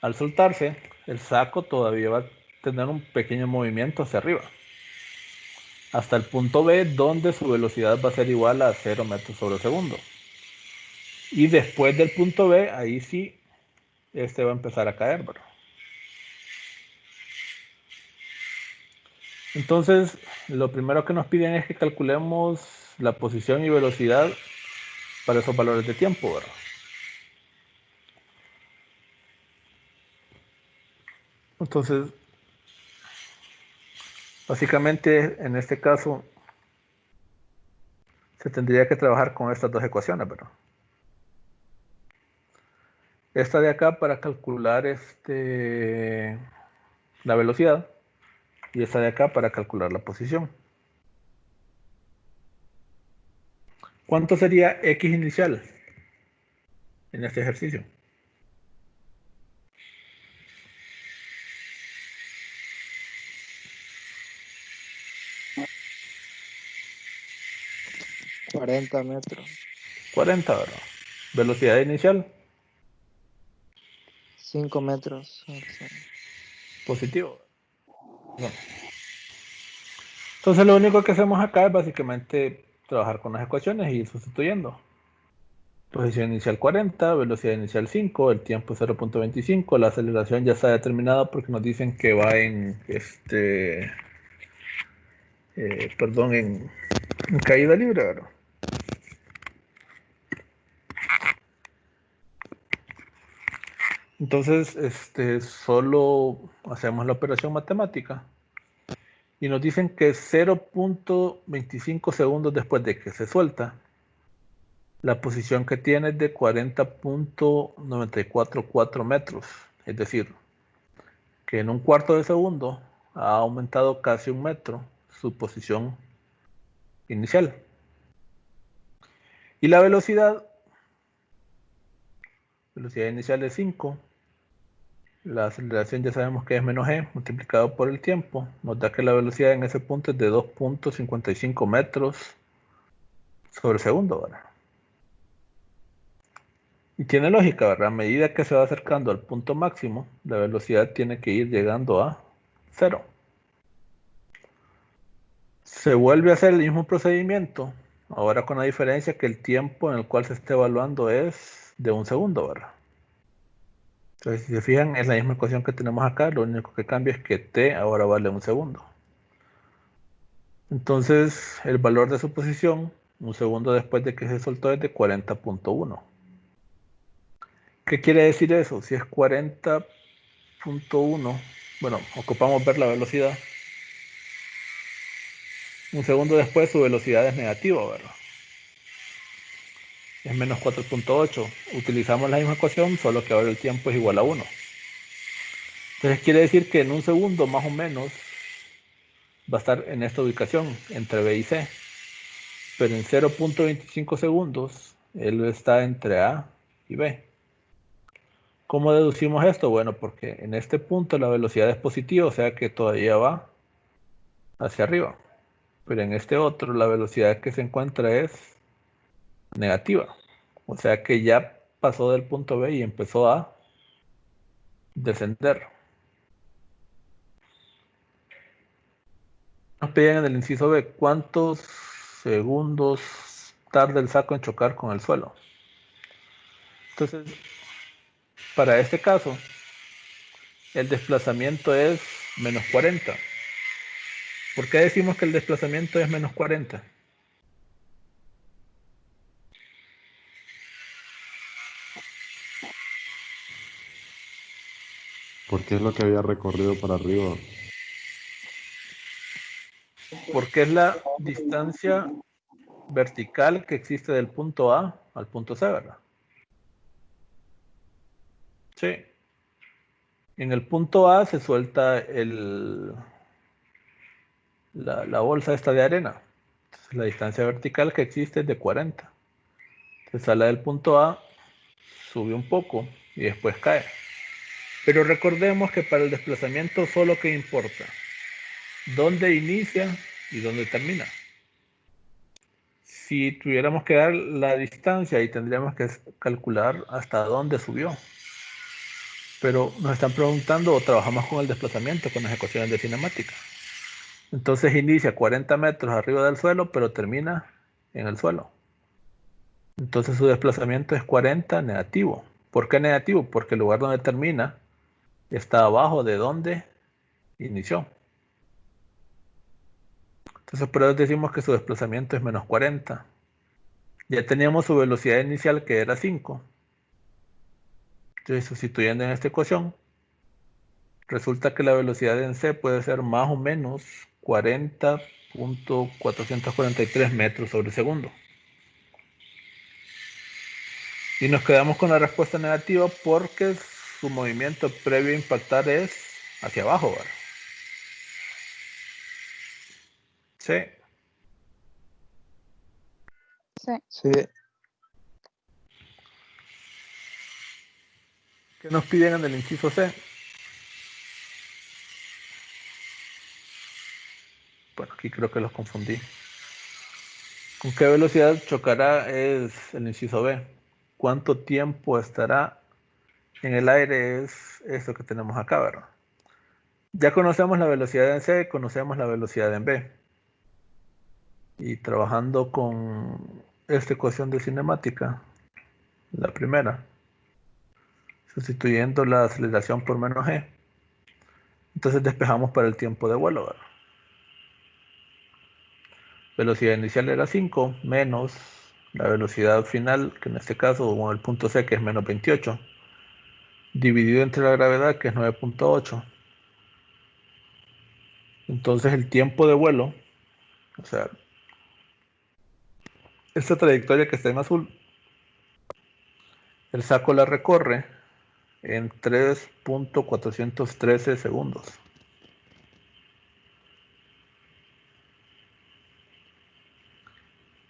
A: al soltarse el saco todavía va a tener un pequeño movimiento hacia arriba hasta el punto B, donde su velocidad va a ser igual a 0 metros sobre segundo. Y después del punto B, ahí sí, va a empezar a caer, ¿verdad? Entonces, lo primero que nos piden es que calculemos la posición y velocidad para esos valores de tiempo, ¿verdad? Entonces, básicamente, en este caso, se tendría que trabajar con estas dos ecuaciones, ¿verdad? Esta de acá para calcular la velocidad y esta de acá para calcular la posición. ¿Cuánto sería X inicial en este ejercicio?
B: $40 metros.
A: 40, ¿verdad? Velocidad inicial,
B: 5 metros.
A: positivo. No. Entonces lo único que hacemos acá es básicamente trabajar con las ecuaciones y ir sustituyendo. Posición inicial 40, velocidad inicial 5, el tiempo 0.25, la aceleración ya está determinada porque nos dicen que va en en caída libre, ¿verdad? Entonces, solo hacemos la operación matemática y nos dicen que 0.25 segundos después de que se suelta, la posición que tiene es de 40.944 metros, es decir, que en un cuarto de segundo ha aumentado casi un metro su posición inicial. Y la velocidad inicial es 5 La aceleración ya sabemos que es menos g multiplicado por el tiempo. Nos da que la velocidad en ese punto es de 2.55 metros sobre segundo, ¿verdad? Y tiene lógica, ¿verdad? A medida que se va acercando al punto máximo, la velocidad tiene que ir llegando a 0. Se vuelve a hacer el mismo procedimiento, ahora con la diferencia que el tiempo en el cual se está evaluando es de 1 segundo, ¿verdad? Entonces, si se fijan, es la misma ecuación que tenemos acá, lo único que cambia es que t ahora vale 1 segundo. Entonces, el valor de su posición, 1 segundo después de que se soltó, es de 40.1. ¿Qué quiere decir eso? Si es 40.1, bueno, ocupamos ver la velocidad. 1 segundo después su velocidad es negativa, ¿verdad? Es menos 4.8. Utilizamos la misma ecuación, solo que ahora el tiempo es igual a 1. Entonces quiere decir que en 1 segundo más o menos va a estar en esta ubicación, entre B y C. Pero en 0.25 segundos, él está entre A y B. ¿Cómo deducimos esto? Bueno, porque en este punto la velocidad es positiva, o sea que todavía va hacia arriba. Pero en este otro la velocidad que se encuentra es negativa. O sea que ya pasó del punto B y empezó a descender. Nos piden en el inciso B cuántos segundos tarda el saco en chocar con el suelo. Entonces, para este caso, el desplazamiento es menos 40. ¿Por qué decimos que el desplazamiento es menos 40?
J: Porque es lo que había recorrido para arriba.
A: Porque es la distancia vertical que existe del punto A al punto C, ¿verdad? Sí. En el punto A se suelta la bolsa esta de arena. Entonces, la distancia vertical que existe es de 40. Se sale del punto A, sube un poco y después cae. Pero recordemos que para el desplazamiento solo que importa dónde inicia y dónde termina. Si tuviéramos que dar la distancia, ahí tendríamos que calcular hasta dónde subió. Pero nos están preguntando o trabajamos con el desplazamiento, con las ecuaciones de cinemática. Entonces inicia 40 metros arriba del suelo, pero termina en el suelo. Entonces su desplazamiento es 40 negativo. ¿Por qué negativo? Porque el lugar donde termina está abajo de donde inició. Entonces por eso decimos que su desplazamiento es menos 40. Ya teníamos su velocidad inicial que era 5. Entonces sustituyendo en esta ecuación, resulta que la velocidad en C puede ser más o menos 40.443 metros sobre segundo. Y nos quedamos con la respuesta negativa porque su movimiento previo a impactar es hacia abajo, ¿verdad? Sí.
E: Sí.
B: Sí,
A: ¿Qué nos piden en el inciso C? Bueno, aquí creo que los confundí. ¿Con qué velocidad chocará? Es el inciso B. ¿Cuánto tiempo estará en el aire? Es esto que tenemos acá, ¿verdad? Ya conocemos la velocidad en C, conocemos la velocidad en B. Y trabajando con esta ecuación de cinemática, la primera, sustituyendo la aceleración por menos g, entonces despejamos para el tiempo de vuelo, ¿verdad? Velocidad inicial era 5 menos la velocidad final, que en este caso, con el punto C, que es menos 28, dividido entre la gravedad, que es 9.8. Entonces el tiempo de vuelo, o sea, esta trayectoria que está en azul, el saco la recorre en 3.413 segundos.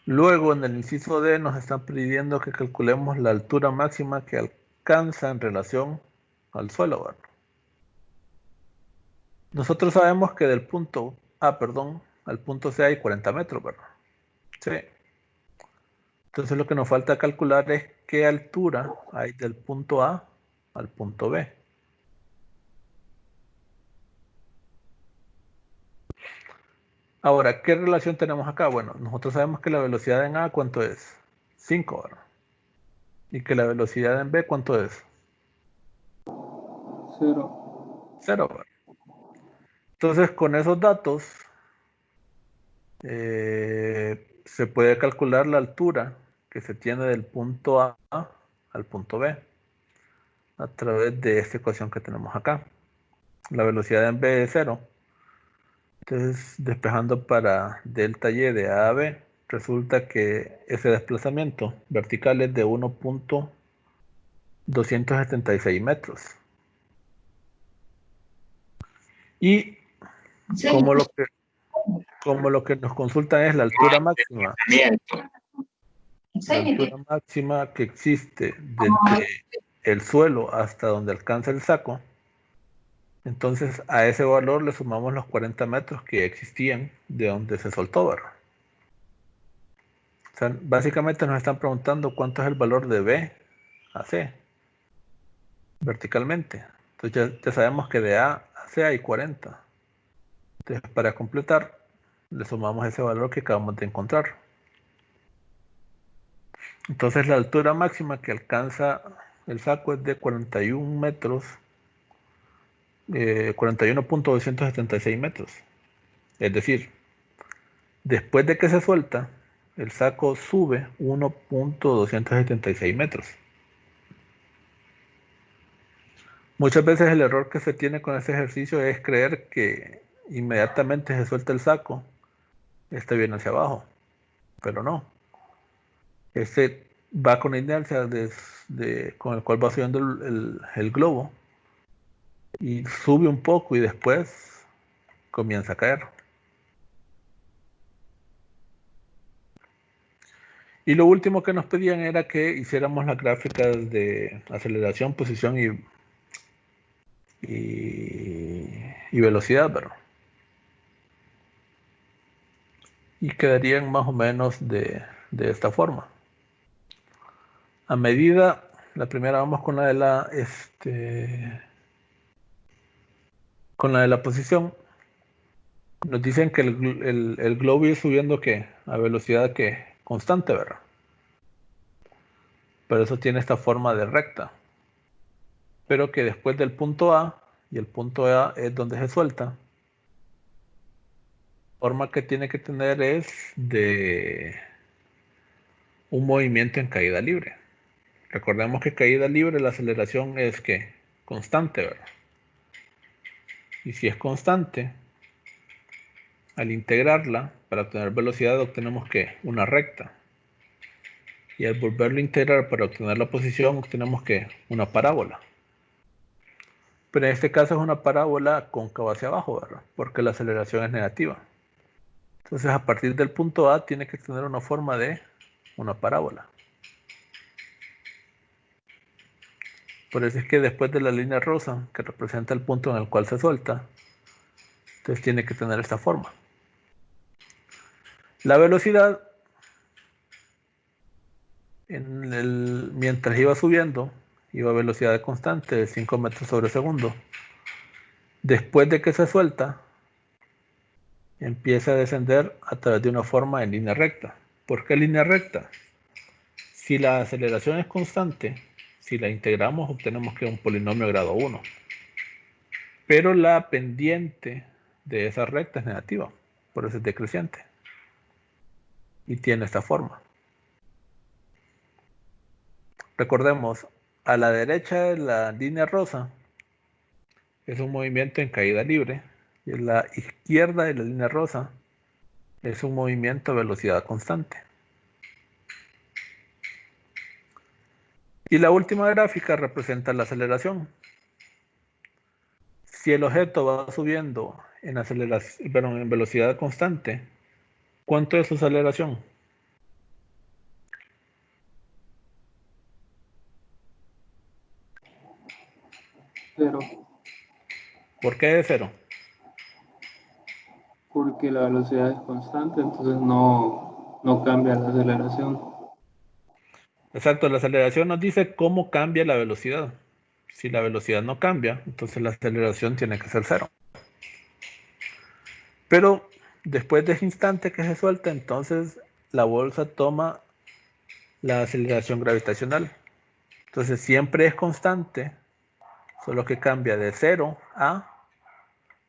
A: Luego, en el inciso D, nos están pidiendo que calculemos la altura máxima que alcanza en relación al suelo, ¿verdad? Nosotros sabemos que del punto A, perdón, al punto C hay 40 metros, ¿verdad? Sí. Entonces lo que nos falta calcular es qué altura hay del punto A al punto B. Ahora, ¿qué relación tenemos acá? Bueno, nosotros sabemos que la velocidad en A, ¿cuánto es? 5, ¿verdad? Y que la velocidad en B, ¿cuánto es?
C: 0.
A: 0, ¿verdad? Entonces, con esos datos, se puede calcular la altura que se tiene del punto A al punto B a través de esta ecuación que tenemos acá. La velocidad en B es 0. Entonces, despejando para delta y de A a B, resulta que ese desplazamiento vertical es de 1.276 metros. Y
G: Sí.
A: como lo que nos consultan es la altura máxima, la altura máxima que existe desde el suelo hasta donde alcanza el saco, entonces a ese valor le sumamos los 40 metros que existían de donde se soltó, ¿verdad? O sea, básicamente nos están preguntando cuánto es el valor de B a C verticalmente. Entonces ya sabemos que de A a C hay 40. Entonces para completar le sumamos ese valor que acabamos de encontrar. Entonces la altura máxima que alcanza el saco es de 41 metros, 41.276 metros. Es decir, después de que se suelta, el saco sube 1.276 metros. Muchas veces el error que se tiene con este ejercicio es creer que inmediatamente se suelta el saco, este viene hacia abajo, pero no. Este va con inercia con el cual va subiendo el globo y sube un poco y después comienza a caer. Y lo último que nos pedían era que hiciéramos las gráficas de aceleración, posición y velocidad, ¿verdad? Y quedarían más o menos de esta forma. A medida, la primera vamos con la de la posición. Nos dicen que el globo ir subiendo ¿qué? A velocidad que constante, ¿verdad? Pero eso tiene esta forma de recta. Pero que después del punto A, y el punto A es donde se suelta, la forma que tiene que tener es de un movimiento en caída libre. Recordemos que caída libre, la aceleración es que constante, ¿verdad? Y si es constante, al integrarla, para obtener velocidad obtenemos que una recta. Y al volverlo a integrar para obtener la posición, obtenemos que una parábola. Pero en este caso es una parábola cóncava hacia abajo, ¿verdad? Porque la aceleración es negativa. Entonces a partir del punto A tiene que tener una forma de una parábola. Por eso es que después de la línea rosa, que representa el punto en el cual se suelta, entonces tiene que tener esta forma. La velocidad, mientras iba subiendo, iba a velocidad constante de 5 metros sobre segundo. Después de que se suelta, empieza a descender a través de una forma en línea recta. ¿Por qué línea recta? Si la aceleración es constante, si la integramos obtenemos que es un polinomio de grado 1. Pero la pendiente de esa recta es negativa, por eso es decreciente. Y tiene esta forma. Recordemos, a la derecha de la línea rosa es un movimiento en caída libre y a la izquierda de la línea rosa es un movimiento a velocidad constante. Y la última gráfica representa la aceleración. Si el objeto va subiendo en velocidad constante, ¿cuánto es su aceleración?
C: 0.
A: ¿Por qué es 0?
C: porque la velocidad es constante, entonces no cambia la aceleración.
A: Exacto, la aceleración nos dice cómo cambia la velocidad. Si la velocidad no cambia, entonces la aceleración tiene que ser cero. Pero después de ese instante que se suelta, entonces la bolsa toma la aceleración gravitacional. Entonces siempre es constante, solo que cambia de 0 a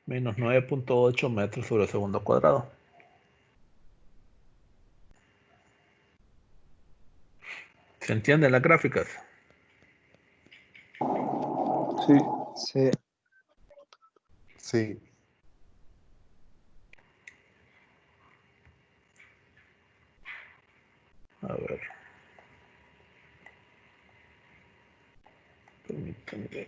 A: menos 9.8 metros sobre segundo cuadrado. ¿Se entienden las gráficas?
C: Sí.
B: Sí.
J: Sí.
A: A ver. Permítanme.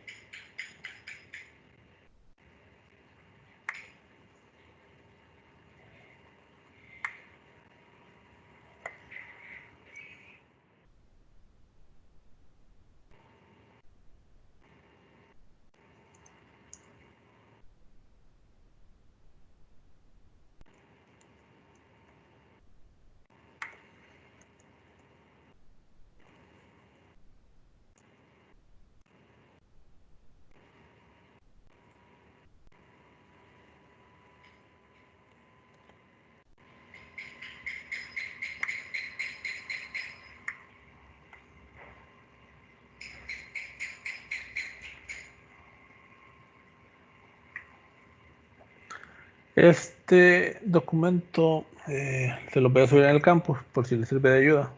A: Este documento se lo voy a subir en el campus por si les sirve de ayuda.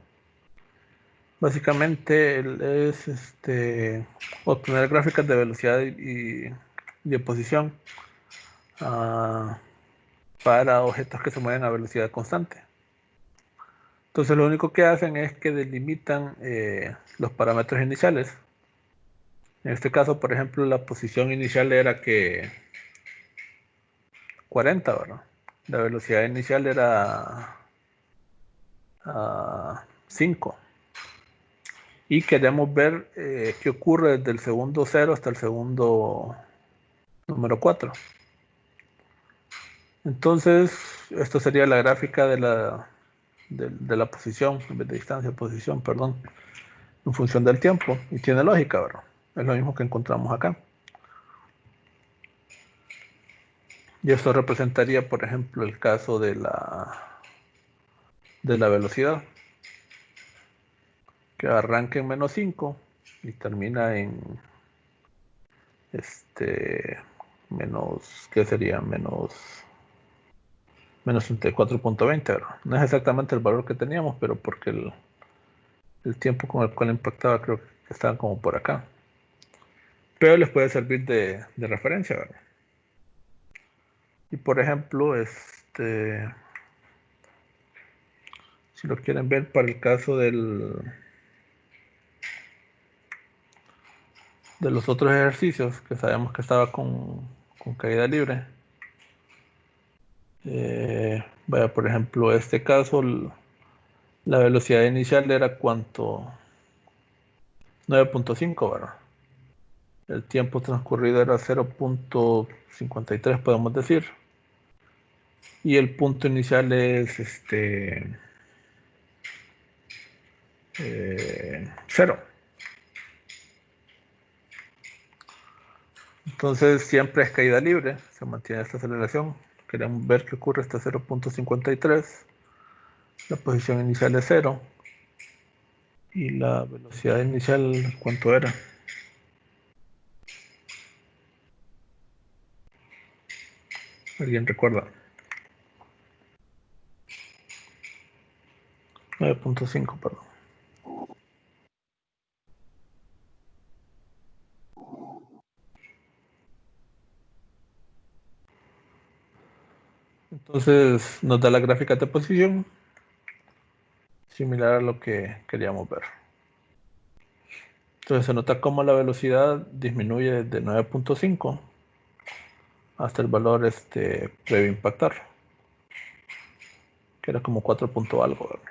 A: Básicamente es obtener gráficas de velocidad y de posición para objetos que se mueven a velocidad constante. Entonces lo único que hacen es que delimitan los parámetros iniciales. En este caso, por ejemplo, la posición inicial era que 40, ¿verdad? La velocidad inicial era 5. Y queremos ver qué ocurre desde el segundo 0 hasta el segundo número 4. Entonces, esto sería la gráfica de la posición, en vez de distancia, posición, perdón, en función del tiempo. Y tiene lógica, ¿verdad? Es lo mismo que encontramos acá. Y esto representaría, por ejemplo, el caso de la velocidad, que arranca en menos 5 y termina en menos, ¿qué sería? Menos 34.20, ¿verdad? No es exactamente el valor que teníamos, pero porque el tiempo con el cual impactaba creo que estaban como por acá. Pero les puede servir de referencia, ¿verdad? Y por ejemplo, si lo quieren ver para el caso de los otros ejercicios que sabemos que estaba con caída libre, vaya, por ejemplo, este caso, la velocidad inicial era ¿cuánto? 9.5, ¿verdad? El tiempo transcurrido era 0.53, podemos decir. Y el punto inicial es 0. Entonces siempre es caída libre, se mantiene esta aceleración. Queremos ver qué ocurre hasta 0.53. La posición inicial es 0. Y la velocidad inicial, ¿cuánto era? ¿Alguien recuerda? 9.5, perdón. Entonces nos da la gráfica de posición, similar a lo que queríamos ver. Entonces se nota cómo la velocidad disminuye desde 9.5 hasta el valor previo impactar, que era como 4 punto algo, ¿verdad?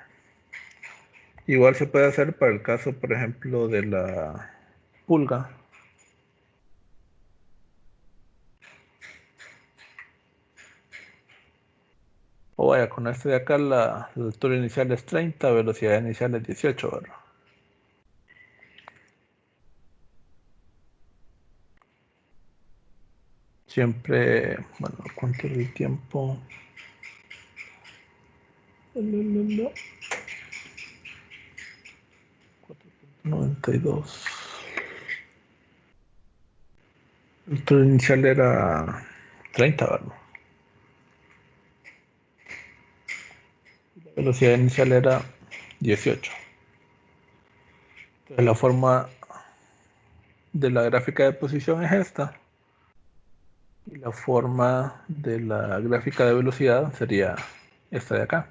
A: Igual se puede hacer para el caso, por ejemplo, de la pulga. O vaya, con este de acá la altura inicial es 30, velocidad inicial es 18, ¿verdad? Siempre, bueno, ¿cuánto es el tiempo? 4.92. El altura inicial era 30, ¿verdad? La velocidad inicial era 18. Entonces la forma de la gráfica de posición es esta. Y la forma de la gráfica de velocidad sería esta de acá.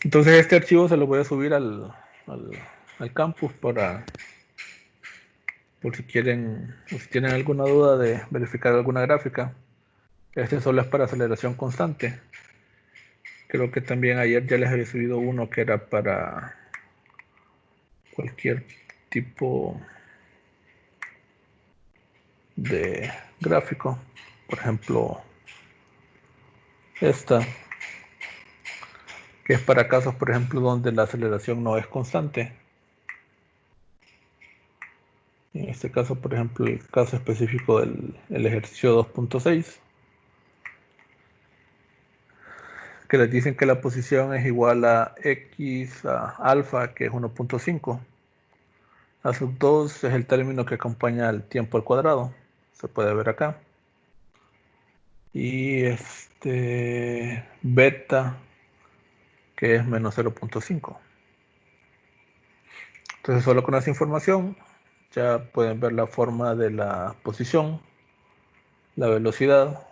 A: Entonces este archivo se lo voy a subir al campus por si quieren, o si tienen alguna duda de verificar alguna gráfica. Este solo es para aceleración constante. Creo que también ayer ya les había subido uno que era para cualquier tipo de gráfico. Por ejemplo, esta, que es para casos, por ejemplo, donde la aceleración no es constante. En este caso, por ejemplo, el caso específico del ejercicio 2.6, que les dicen que la posición es igual a x a alfa, que es 1.5. A sub 2 es el término que acompaña al tiempo al cuadrado. Se puede ver acá. Y beta, que es menos 0.5. Entonces, solo con esa información ya pueden ver la forma de la posición, la velocidad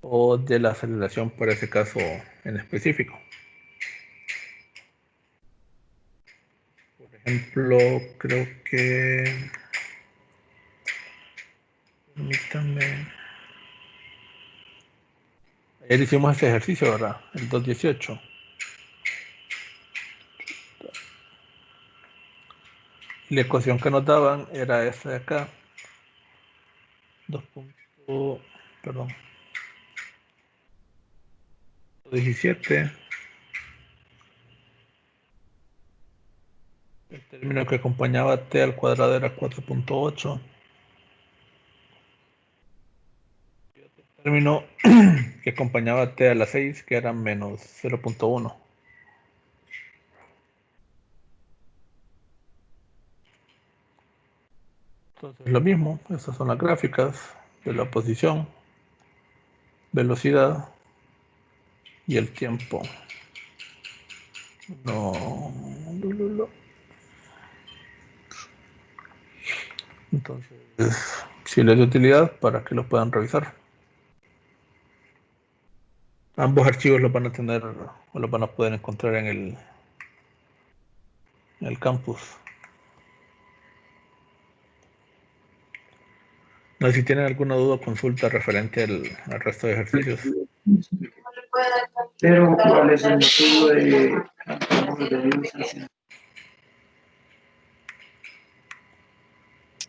A: o de la aceleración para ese caso en específico. Por ejemplo, creo que... Permítanme. Ayer hicimos este ejercicio, ¿verdad? El 2.18. Y la ecuación que nos daban era esta de acá. 2.17. El término que acompañaba t al cuadrado era 4.8. Y otro término que acompañaba t a la 6, que era menos 0.1. Entonces lo mismo, estas son las gráficas de la posición, velocidad y el tiempo. Entonces, si les de utilidad para que lo puedan revisar. Ambos archivos los van a tener o los van a poder encontrar en el campus. No sé si tienen alguna duda o consulta referente al resto de ejercicios.
I: Pero, ¿cuál es el motivo de Dios?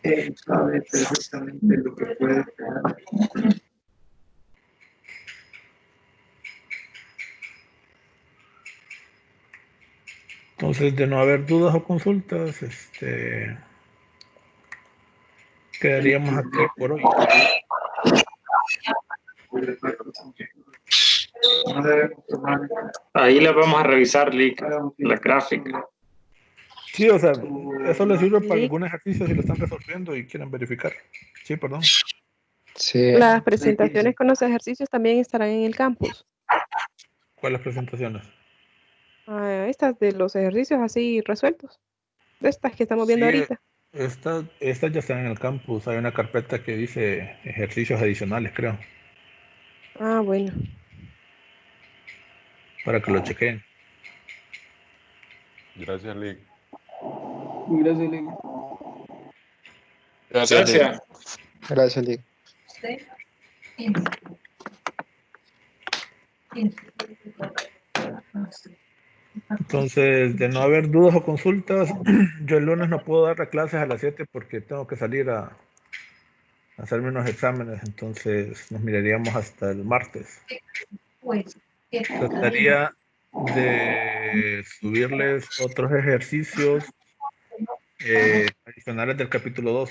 I: Él sabe perfectamente lo que puede crear.
A: Entonces, de no haber dudas o consultas, quedaríamos aquí por hoy.
H: Ahí la vamos a revisar, Lick, la gráfica.
A: Sí, o sea, eso les sirve para algún ejercicio si lo están resolviendo y quieren verificar. Sí, perdón.
B: Sí,
K: Las presentaciones con los ejercicios también estarán en el campus.
A: ¿Cuáles presentaciones?
K: Estas de los ejercicios así resueltos. De estas que estamos viendo
A: Sí,
K: ahorita.
A: estas ya están en el campus. Hay una carpeta que dice ejercicios adicionales, creo,
K: Ah, bueno.
A: para que lo chequen.
J: Gracias, Lick.
I: Gracias, Lili.
D: Gracias, Lick.
H: Gracias.
B: gracias, Lick.
A: Entonces, de no haber dudas o consultas, yo el lunes no puedo dar las clases a las 7 porque tengo que salir a hacerme unos exámenes, entonces nos miraríamos hasta el martes. Trataría de subirles otros ejercicios adicionales del capítulo 2.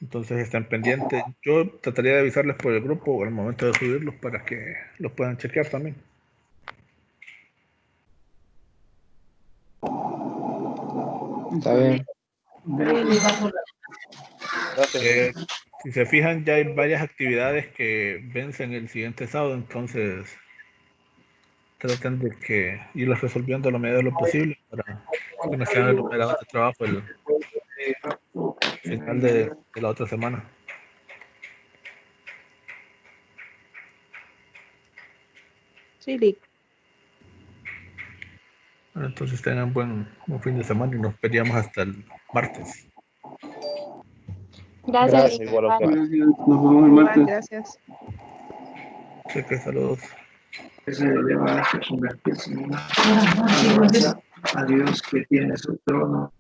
A: Entonces estén pendientes. Yo trataría de avisarles por el grupo al momento de subirlos para que los puedan chequear también.
B: Está bien.
A: Si se fijan, ya hay varias actividades que vencen el siguiente sábado, entonces traten de que irlas resolviendo a lo medida de lo posible para que no sean enumerados de trabajo el final de la otra semana.
K: Sí, Lick.
A: Bueno, entonces tengan buen fin de semana y nos veríamos hasta el martes.
E: Gracias.
D: Igual a usted.
C: Gracias. Nos vemos el
K: Igual,
C: martes.
K: gracias.
A: Así que saludos.
I: Que se lleva a convertirse en una alabanza a Dios que tiene su trono